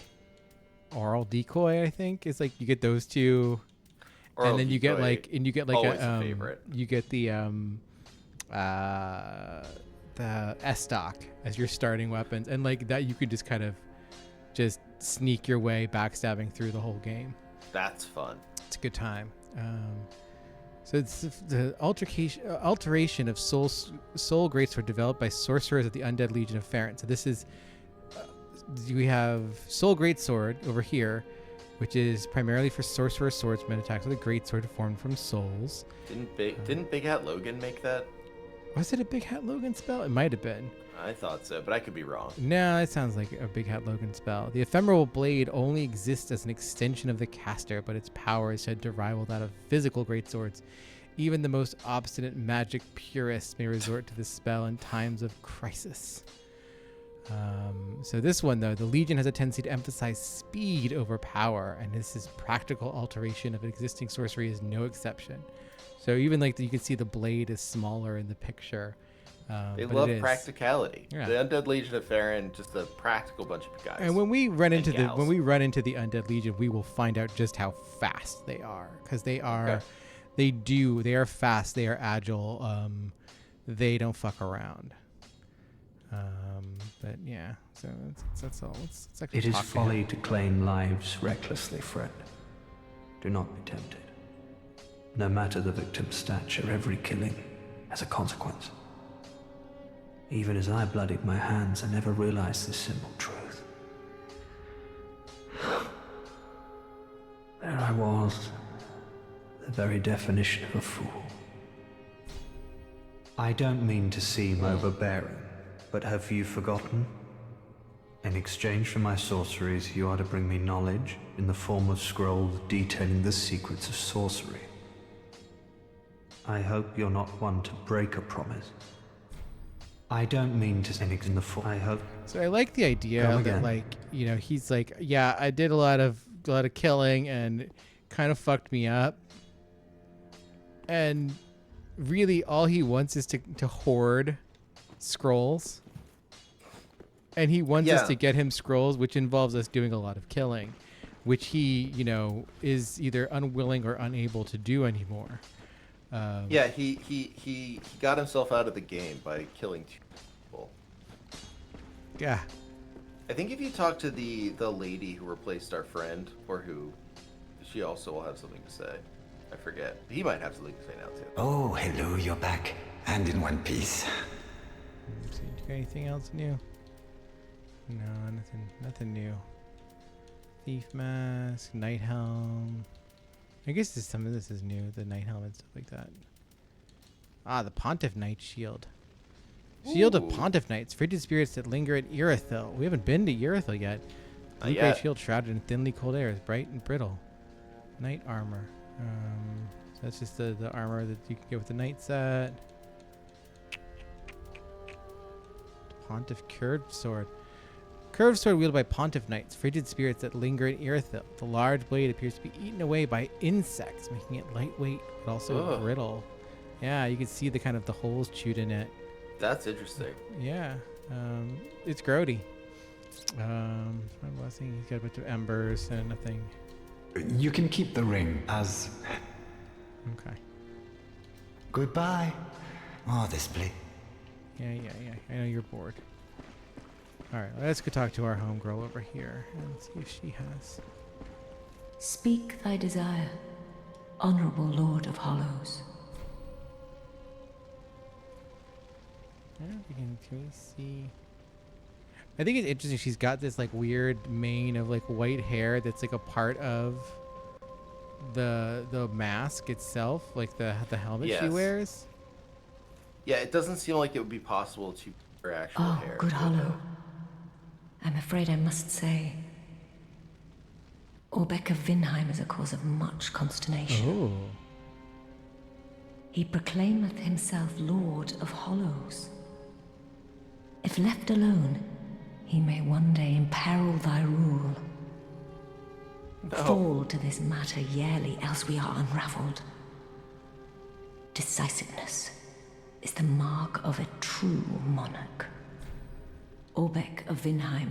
S1: Oral Decoy. I think is like you get those two,
S2: Oral
S1: and then you get like
S2: always a favorite.
S1: You get the S-Stock as your starting weapons, and like that you could just kind of just sneak your way backstabbing through the whole game.
S2: That's fun.
S1: It's a good time. So it's the alteration of soul greatsword developed by sorcerers of the Undead Legion of Farron. So this is we have soul greatsword over here, which is primarily for sorcerer swordsman attacks with a greatsword formed from souls.
S2: Didn't Big Hat Logan make that?
S1: Was it a Big Hat Logan spell? It might have been.
S2: I thought so, but I could be wrong.
S1: No, it sounds like a Big Hat Logan spell. The ephemeral blade only exists as an extension of the caster, but its power is said to rival that of physical greatswords. Even the most obstinate magic purists may resort to this spell in times of crisis. So this one, though, the Legion has a tendency to emphasize speed over power, and this is practical alteration of existing sorcery is no exception. So even like you can see the blade is smaller in the picture.
S2: They love practicality.
S1: Yeah.
S2: The Undead Legion of Farron, just a practical bunch of guys.
S1: And when we run into the Undead Legion, we will find out just how fast they are, because they are, they are fast, they are agile, they don't fuck around. But yeah, so that's all. Let's actually
S3: it is
S1: talk
S3: folly to claim lives recklessly, friend. Do not be tempted. No matter the victim's stature, every killing has a consequence. Even as I bloodied my hands, I never realized this simple truth. There I was, the very definition of a fool. I don't mean to seem overbearing, but have you forgotten? In exchange for my sorceries, you are to bring me knowledge in the form of scrolls detailing the secrets of sorcery. I hope you're not one to break a promise. I don't mean to say in the I hope.
S1: So I like the idea that, like, you know, he's like, yeah, I did a lot of killing and kind of fucked me up. And really all he wants is to hoard scrolls. And he wants us to get him scrolls, which involves us doing a lot of killing, which he, you know, is either unwilling or unable to do anymore.
S2: He got himself out of the game by killing 2 people.
S1: Yeah.
S2: I think if you talk to the lady who replaced our friend, or who, she also will have something to say. I forget. He might have something to say now too.
S8: Oh, hello, you're back, and in one piece.
S1: Let's see, do you got anything else new? No, nothing new. Thief mask, night helm. I guess some of this is new, the night helmet and stuff like that. Ah, the Pontiff Knight shield. Shield of Pontiff Knights, frigid spirits that linger at Irithyll. We haven't been to Irithyll yet. Blue gray shield shrouded in thinly cold air is bright and brittle. Knight armor. So that's just the armor that you can get with the knight set. Pontiff curved sword. Curved sword wielded by Pontiff Knights, frigid spirits that linger in Irithyll. The large blade appears to be eaten away by insects, making it lightweight but also brittle. Yeah, you can see the kind of the holes chewed in it.
S2: That's interesting.
S1: Yeah, it's grody. My blessing. He's got a bunch of embers and nothing.
S8: You can keep the ring as.
S1: Okay.
S8: Goodbye. Oh, this place.
S1: Yeah. I know you're bored. All right, let's go talk to our homegirl over here and see if she has.
S6: Speak thy desire, honorable Lord of Hollows.
S1: Can we see? I think it's interesting. She's got this like weird mane of like white hair that's like a part of the mask itself, like the helmet she
S2: Yes.
S1: wears.
S2: Yeah, it doesn't seem like it would be possible to her actual
S6: Oh,
S2: hair.
S6: good Hollow. I'm afraid I must say, Orbeck of Vinheim is a cause of much consternation.
S1: Oh.
S6: He proclaimeth himself Lord of Hollows. If left alone, he may one day imperil thy rule. Fall to this matter yearly, else we are unraveled. Decisiveness is the mark of a true monarch. Orbeck of Vinheim,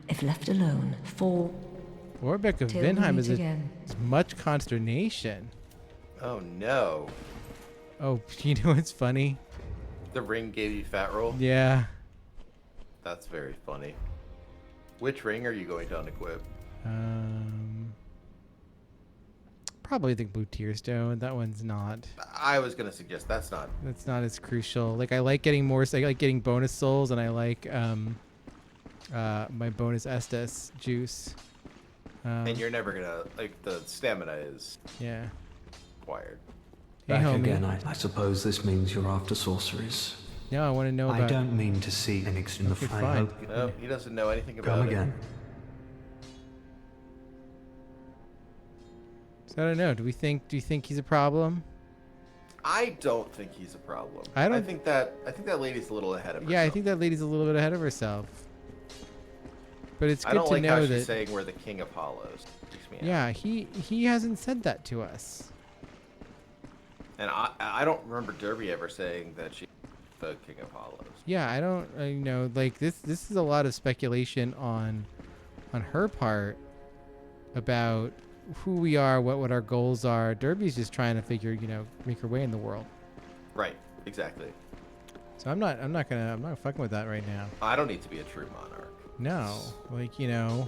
S6: if left alone, fall
S1: Orbeck of
S6: till we
S1: Vinheim
S6: meet
S1: is
S6: again.
S1: much consternation.
S2: Oh no.
S1: Oh, you know what's funny?
S2: The ring gave you fat roll?
S1: Yeah.
S2: That's very funny. Which ring are you going to unequip?
S1: Probably the blue tear stone. That one's not.
S2: I was gonna suggest that's not.
S1: That's not as crucial. Like I like getting more. I like getting bonus souls, and I like my bonus Estus juice.
S2: And you're never gonna like the stamina is
S1: Yeah.
S2: required.
S1: Hey,
S3: Back
S1: homie.
S3: again, I suppose this means you're after sorceries.
S1: No, I want to know
S3: I
S1: about.
S3: don't mean to see Phoenix in the
S1: Okay,
S3: fray.
S1: fine.
S3: Hope-
S2: No, he doesn't know anything about
S3: Come
S2: it.
S3: again.
S1: So I don't know. Do you think he's a problem?
S2: I don't think he's a problem.
S1: I don't-
S2: I think that lady's a little ahead of herself.
S1: Yeah, I think that lady's a little bit ahead of herself. But it's
S2: I
S1: good
S2: don't
S1: to
S2: like
S1: know
S2: how
S1: that.
S2: she's saying we're the king of hollows. Freaks me out.
S1: Yeah, he hasn't said that to us.
S2: And I don't remember Derby ever saying that she's the king of hollows.
S1: Yeah, I don't. You know, like this is a lot of speculation on her part about who we are, what our goals are. Derby's just trying to figure, make her way in the world.
S2: Right. Exactly.
S1: So I'm not fucking with that right now.
S2: I don't need to be a true monarch.
S1: No, like we're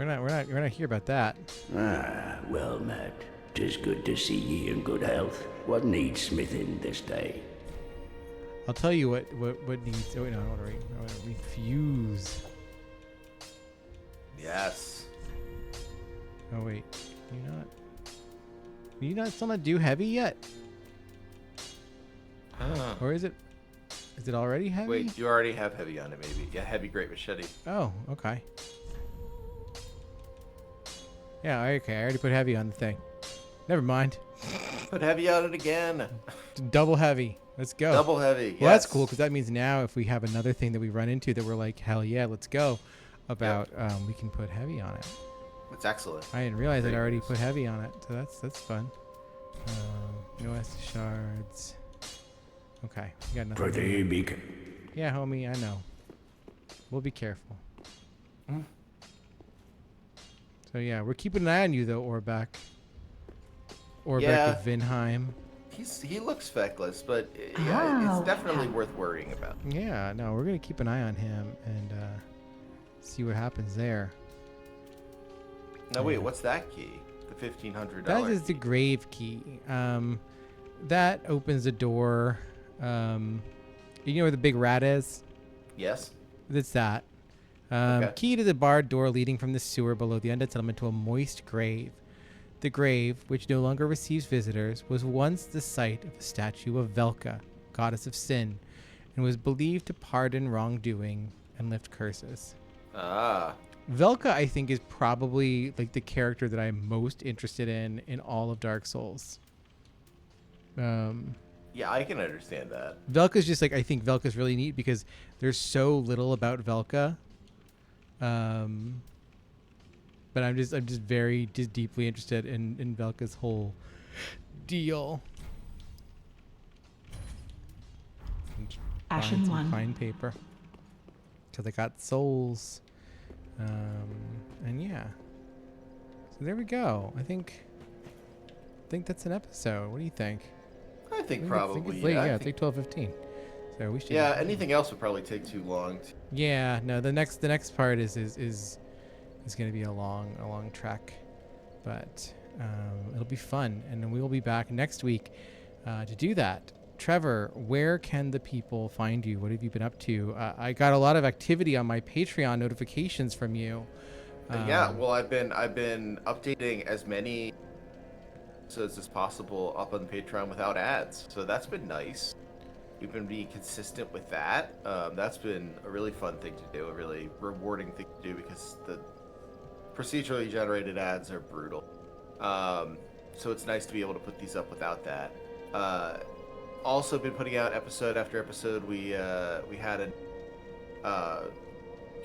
S1: not here about that.
S9: Ah, well met. 'Tis good to see ye in good health. What needs smithing this day?
S1: I'll tell you what needs. Oh wait, no, I want to refuse.
S2: Yes.
S1: Oh wait, you not still not do heavy yet, or is it already heavy?
S2: Wait, you already have heavy on it, maybe. Yeah, heavy great machete.
S1: Oh, okay. Yeah, okay. I already put heavy on the thing. Never mind.
S2: Put heavy on it again.
S1: Double heavy. Let's go.
S2: Double heavy.
S1: Well, that's
S2: yes.
S1: cool because that means now if we have another thing that we run into that we're like, hell yeah, let's go. About we can put heavy on it.
S2: It's excellent.
S1: I didn't realize I'd
S2: Great
S1: already
S2: news.
S1: put heavy on it, so that's fun. No S shards. Okay, you got nothing.
S9: Pretty beacon.
S1: Yeah, homie, I know. We'll be careful. So yeah, we're keeping an eye on you though, Orbeck. Orbeck
S2: Yeah.
S1: of Vinheim.
S2: He looks feckless, but yeah,
S5: Oh.
S2: it's definitely worth worrying about.
S1: Yeah, no, we're gonna keep an eye on him and see what happens there.
S2: Now wait, what's that key? The $1,500.
S1: That is the grave key. That opens the door. You know where the big rat is?
S2: Yes.
S1: It's that.
S2: Okay.
S1: Key to the barred door leading from the sewer below the undead settlement to a moist grave. The grave, which no longer receives visitors, was once the site of a statue of Velka, goddess of sin, and was believed to pardon wrongdoing and lift curses.
S2: Ah.
S1: Velka, I think, is probably like the character that I'm most interested in all of Dark Souls.
S2: Yeah, I can understand that.
S1: Velka's just like, I think Velka's really neat because there's so little about Velka. But I'm just very deeply interested in Velka's whole deal.
S5: Ashen
S1: Some
S5: one.
S1: Fine paper. Because I got souls. And yeah. So there we go. I think that's an episode. What do you think?
S2: I think
S1: I
S2: probably.
S1: think it's late.
S2: I
S1: Yeah, it's
S2: think-
S1: like 12:15. So we should.
S2: Yeah, anything else would probably take too long.
S1: Yeah, no. The next part is going to be a long trek, but it'll be fun, and then we will be back next week to do that. Trevor, where can the people find you? What have you been up to? I got a lot of activity on my Patreon notifications from you.
S2: Yeah, well, I've been updating as many episodes as possible up on Patreon without ads, so that's been nice. We've been being consistent with that. That's been a really fun thing to do, a really rewarding thing to do, because the procedurally generated ads are brutal. So it's nice to be able to put these up without that. Also been putting out episode after episode. We had a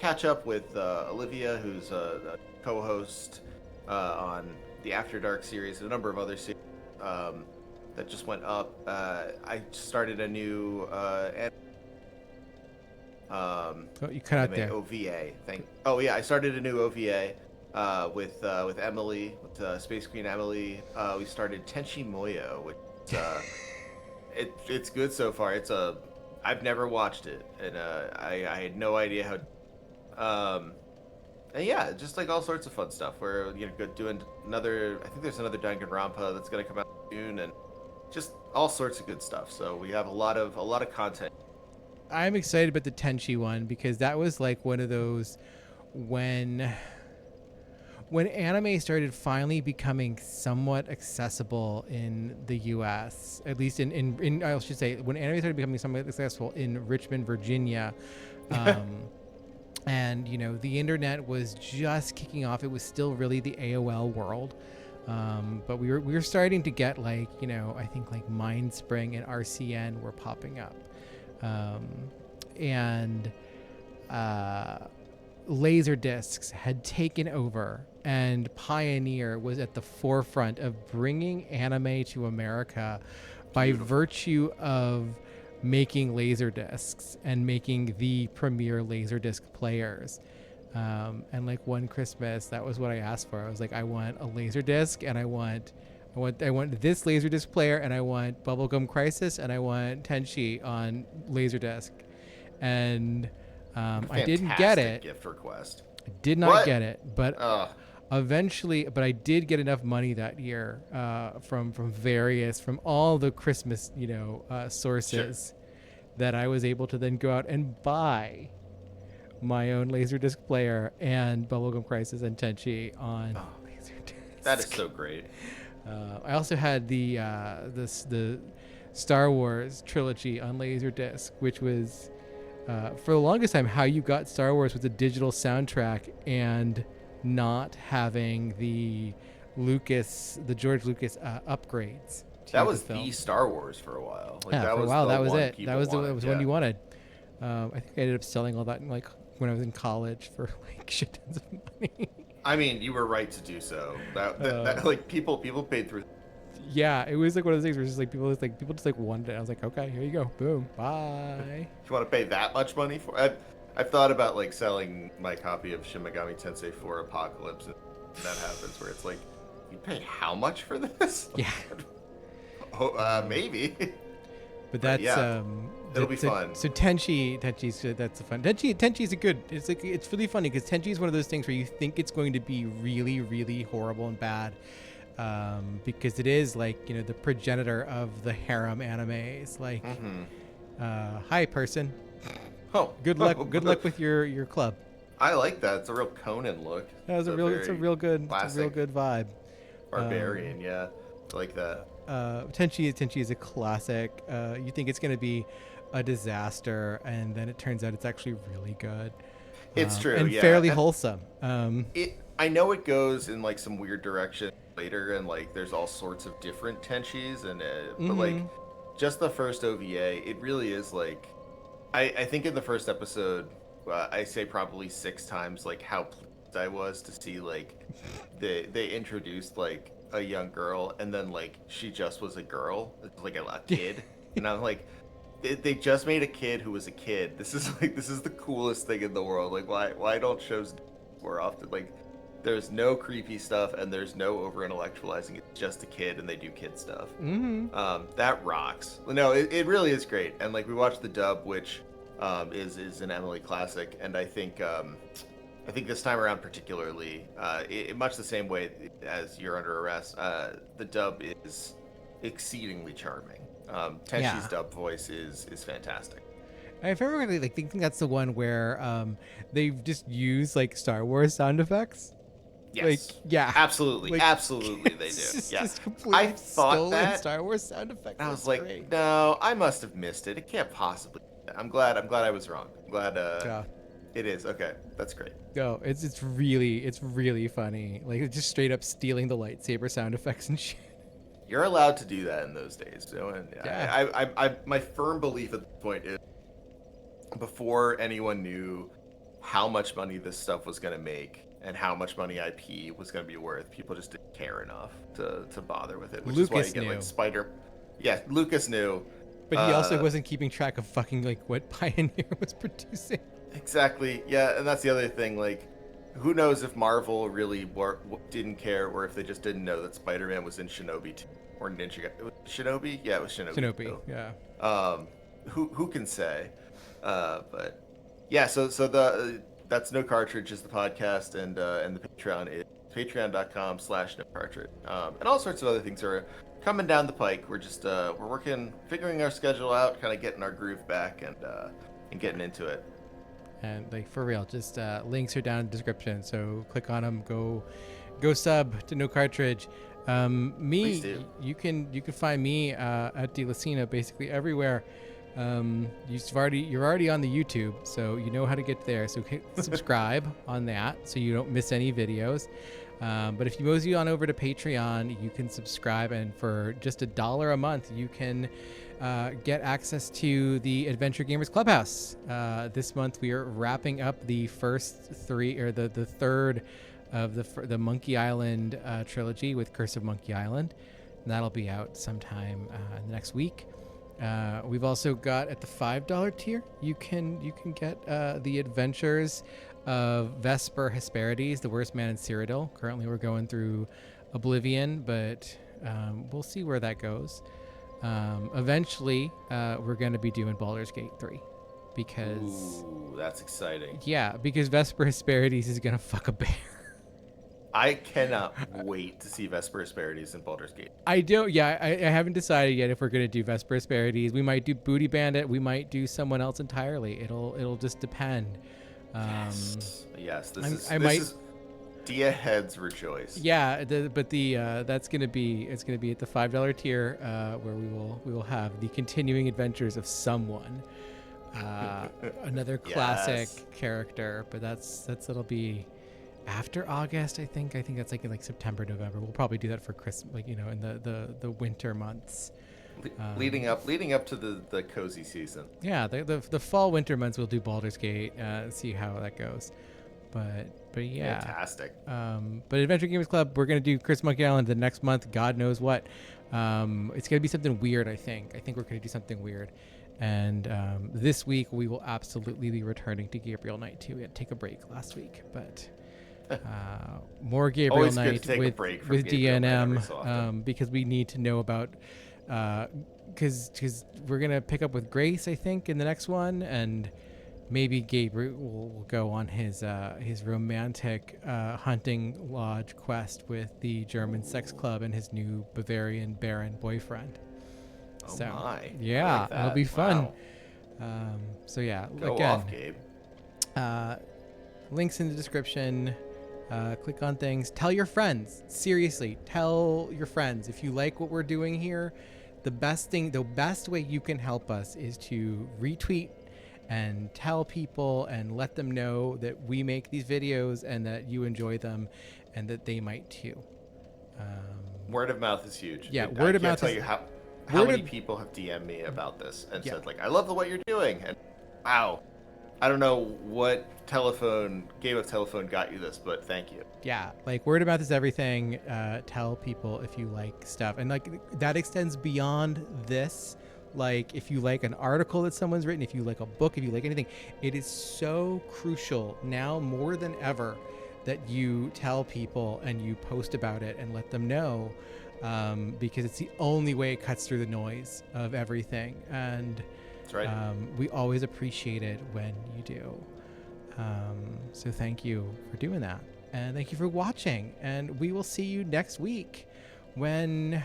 S2: catch up with Olivia, who's a co-host on the After Dark series and a number of other series that just went up. I started a new
S1: you cut out there.
S2: OVA thing. Oh yeah, I started a new OVA with Emily, with Space Queen Emily. We started Tenchi Muyo, which it's good so far. I've never watched it, and I had no idea how. And yeah, just like all sorts of fun stuff. We're doing another. I think there's another Danganronpa that's gonna come out soon, and just all sorts of good stuff. So we have a lot of content.
S1: I'm excited about the Tenchi one, because that was like one of those when anime started finally becoming somewhat accessible in the U.S., at least in I should say, when anime started becoming somewhat accessible in Richmond, Virginia, and the internet was just kicking off. It was still really the AOL world, but we were starting to get I think like Mindspring and RCN were popping up, and Laserdiscs had taken over, and Pioneer was at the forefront of bringing anime to America by virtue of making Laserdiscs and making the premier Laserdisc players. And like one Christmas, that was what I asked for. I was like, I want a Laserdisc, and I want this Laserdisc player, and I want Bubblegum Crisis, and I want Tenchi on Laserdisc. And I didn't get it.
S2: Gift request.
S1: I did not get it, but eventually, I did get enough money that year from all the Christmas sources that I was able to then go out and buy my own Laserdisc player and Bubblegum Crisis and Tenchi on Laserdisc.
S2: That is so great.
S1: I also had the Star Wars trilogy on Laserdisc, which was for the longest time how you got Star Wars with a digital soundtrack and not having the George Lucas upgrades.
S2: That was the Star Wars for a while.
S1: Like, for a while, that was it. That was the one you wanted. I think I ended up selling all that when I was in college for shit tons of money.
S2: I mean, you were right to do so. That people paid through.
S1: Yeah, it was like one of those things where it's just people just wanted it. I was like, okay, here you go, boom, bye.
S2: You want to pay that much money for it? I've thought about selling my copy of Shin Megami Tensei 4 Apocalypse, and that happens where it's like, you pay how much for this?
S1: Yeah.
S2: Maybe.
S1: But that's
S2: it'll be fun.
S1: So Tenchi's that's a fun. Tenchi's a good. It's really funny because Tenchi is one of those things where you think it's going to be really, really horrible and bad, because it is the progenitor of the harem animes. Hi person.
S2: Oh,
S1: good luck. Good luck with your club.
S2: I like that. It's a real Conan look.
S1: It's a real good vibe.
S2: Barbarian, yeah. I like that.
S1: Tenchi is a classic. You think it's going to be a disaster, and then it turns out it's actually really good.
S2: It's true,
S1: and
S2: yeah.
S1: fairly wholesome.
S2: I know it goes in some weird direction later, and there's all sorts of different Tenchis, and but just the first OVA, it really is I think in the first episode, I say probably 6 times how pleased I was to see they introduced a young girl, and then she just was a girl, a kid, and I'm they just made a kid who was a kid. This is the coolest thing in the world. Why don't shows more often? There's no creepy stuff, and there's no over-intellectualizing. It's just a kid, and they do kid stuff. That rocks. No, it really is great. And like we watched the dub, which is an Emily classic, and I think this time around particularly, much the same way as You're Under Arrest, the dub is exceedingly charming. Tenshi's dub voice is fantastic.
S1: If I remember, like, I think that's the one where they've just used like Star Wars sound effects.
S2: Yes.
S1: Like, yeah.
S2: Absolutely.
S1: Like,
S2: Absolutely they do. Yeah.
S1: Just completely
S2: I thought
S1: stolen
S2: that
S1: Star Wars sound effects.
S2: I was
S1: That's
S2: like,
S1: great.
S2: no, I must have missed it. It can't possibly. I'm glad I was wrong. I'm glad it is. Okay. That's great.
S1: No, it's really funny. Like, it's just straight up stealing the lightsaber sound effects and shit.
S2: You're allowed to do that in those days. So, and
S1: Yeah.
S2: I my firm belief at this point is before anyone knew how much money this stuff was going to make and how much money IP was going to be worth, people just didn't care enough to bother with it. Which is why you get like Spider. Yeah, Lucas knew.
S1: But he also wasn't keeping track of fucking like what Pioneer was producing.
S2: Exactly. Yeah, and that's the other thing. Like, who knows if Marvel really didn't care, or if they just didn't know that Spider-Man was in Shinobi 2 or Ninja. Shinobi? Yeah, it was Shinobi.
S1: Shinobi.
S2: Too.
S1: Yeah.
S2: Who can say? But yeah. So that's No Cartridge is the podcast, and the Patreon is patreon.com/nocartridge. And all sorts of other things are coming down the pike. We're just we're working, figuring our schedule out, kind of getting our groove back, and getting into it.
S1: And like for real, just links are down in the description. So click on them. Go sub to No Cartridge.
S2: Please do.
S1: You can find me at De Lucina basically everywhere. You're already on the YouTube, so you know how to get there. So hit subscribe on that so you don't miss any videos. But if you mosey on over to Patreon, you can subscribe, and for just $1 a month, you can get access to the Adventure Gamers Clubhouse. This month we are wrapping up the first three, or the third of the Monkey Island trilogy with Curse of Monkey Island, and that'll be out sometime in the next week. We've also got at the $5 tier, you can get the adventures of Vesper Hesperides, the worst man in Cyrodiil. Currently we're going through Oblivion, but we'll see where that goes. Eventually we're going to be doing Baldur's Gate 3 because...
S2: Ooh, that's exciting.
S1: Yeah, because Vesper Hesperides is going to fuck a bear.
S2: I cannot wait to see Vesper Hesperides in Baldur's Gate.
S1: I haven't decided yet if we're gonna do Vesper Hesperides. We might do Booty Bandit. We might do someone else entirely. It'll just depend.
S2: Yes. This is Dia heads rejoice.
S1: Yeah, that's gonna be at the $5 tier where we will have the continuing adventures of someone, another classic character. But that'll be after August, I think that's like in like September, November. We'll probably do that for Christmas, like, in the winter months,
S2: leading up to the cozy season.
S1: Yeah, the fall winter months we'll do Baldur's Gate, see how that goes. But yeah,
S2: fantastic.
S1: But Adventure Gamers Club, we're gonna do Chris Monkey Island the next month. God knows what. It's gonna be something weird. I think we're gonna do something weird. And this week we will absolutely be returning to Gabriel Knight 2. We had to take a break last week, but. More Gabriel
S2: Always
S1: Knight
S2: good to take a break from
S1: with
S2: Gabriel
S1: DNM, because we need to know about because we're gonna pick up with Grace, I think, in the next one, and maybe Gabriel will go on his romantic hunting lodge quest with the German sex club and his new Bavarian Baron boyfriend.
S2: Oh my!
S1: Yeah,
S2: like
S1: it'll be fun.
S2: Wow.
S1: So yeah,
S2: go
S1: again,
S2: off, Gabe.
S1: Links in the description. Click on things. Tell your friends. Seriously, tell your friends. If you like what we're doing here, the best way you can help us is to retweet and tell people and let them know that we make these videos and that you enjoy them and that they might too.
S2: Word of mouth is huge.
S1: Yeah, word of mouth.
S2: I can't tell you how many people have DM'd me about this and said, like, I love what you're doing, and wow. I don't know what game of telephone got you this, but thank you.
S1: Yeah, like word of mouth is everything. Tell people if you like stuff, and like that extends beyond this. Like if you like an article that someone's written, if you like a book, if you like anything, it is so crucial now more than ever that you tell people and you post about it and let them know, because it's the only way it cuts through the noise of everything. And
S2: That's right.
S1: We always appreciate it when you do. So thank you for doing that. And thank you for watching. And we will see you next week when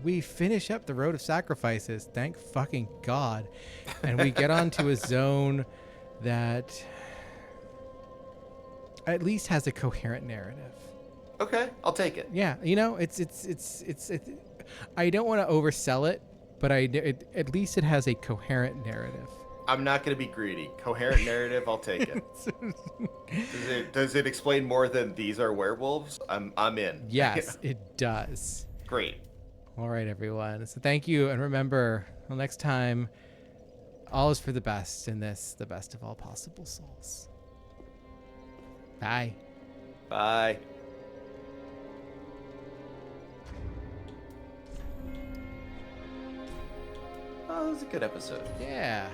S1: we finish up the Road of Sacrifices. Thank fucking God. And we get onto a zone that at least has a coherent narrative.
S2: Okay, I'll take it.
S1: Yeah, you know, it's I don't want to oversell it, but at least it has a coherent narrative.
S2: I'm not going to be greedy. Coherent narrative, I'll take it. Does it explain more than these are werewolves? I'm in.
S1: Yes, it does.
S2: Great.
S1: All right, everyone. So thank you, and remember, till next time, all is for the best in this, the best of all possible souls. Bye.
S2: Bye. Oh, that was a good episode.
S1: Yeah.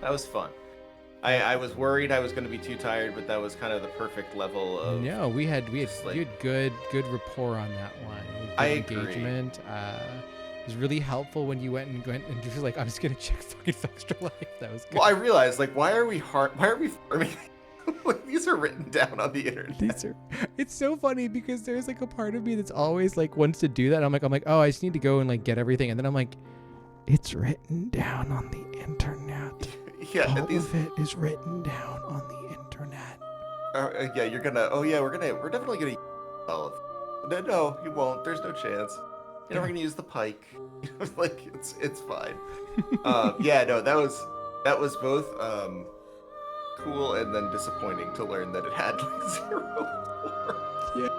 S2: That was fun. I was worried I was going to be too tired, but that was kind of the perfect level of...
S1: No, we had good rapport on that one.
S2: I
S1: Good engagement. It was really helpful when you went and you were like, I'm just gonna check fucking Extra Life. That was good.
S2: Well, I realized, like, why are we farming? Like, these are written down on the internet.
S1: It's so funny because there's like a part of me that's always like wants to do that. I'm like, oh, I just need to go and like get everything, and then I'm like, it's written down on the internet.
S2: Yeah,
S1: all of it is written down on the internet.
S2: Yeah, you're gonna. Oh yeah, we're definitely gonna use all of it. No, you won't. There's no chance. You're never gonna use the pike. Like it's fine. Yeah, no, that was both cool and then disappointing to learn that it had like 0 lore.
S1: Yeah.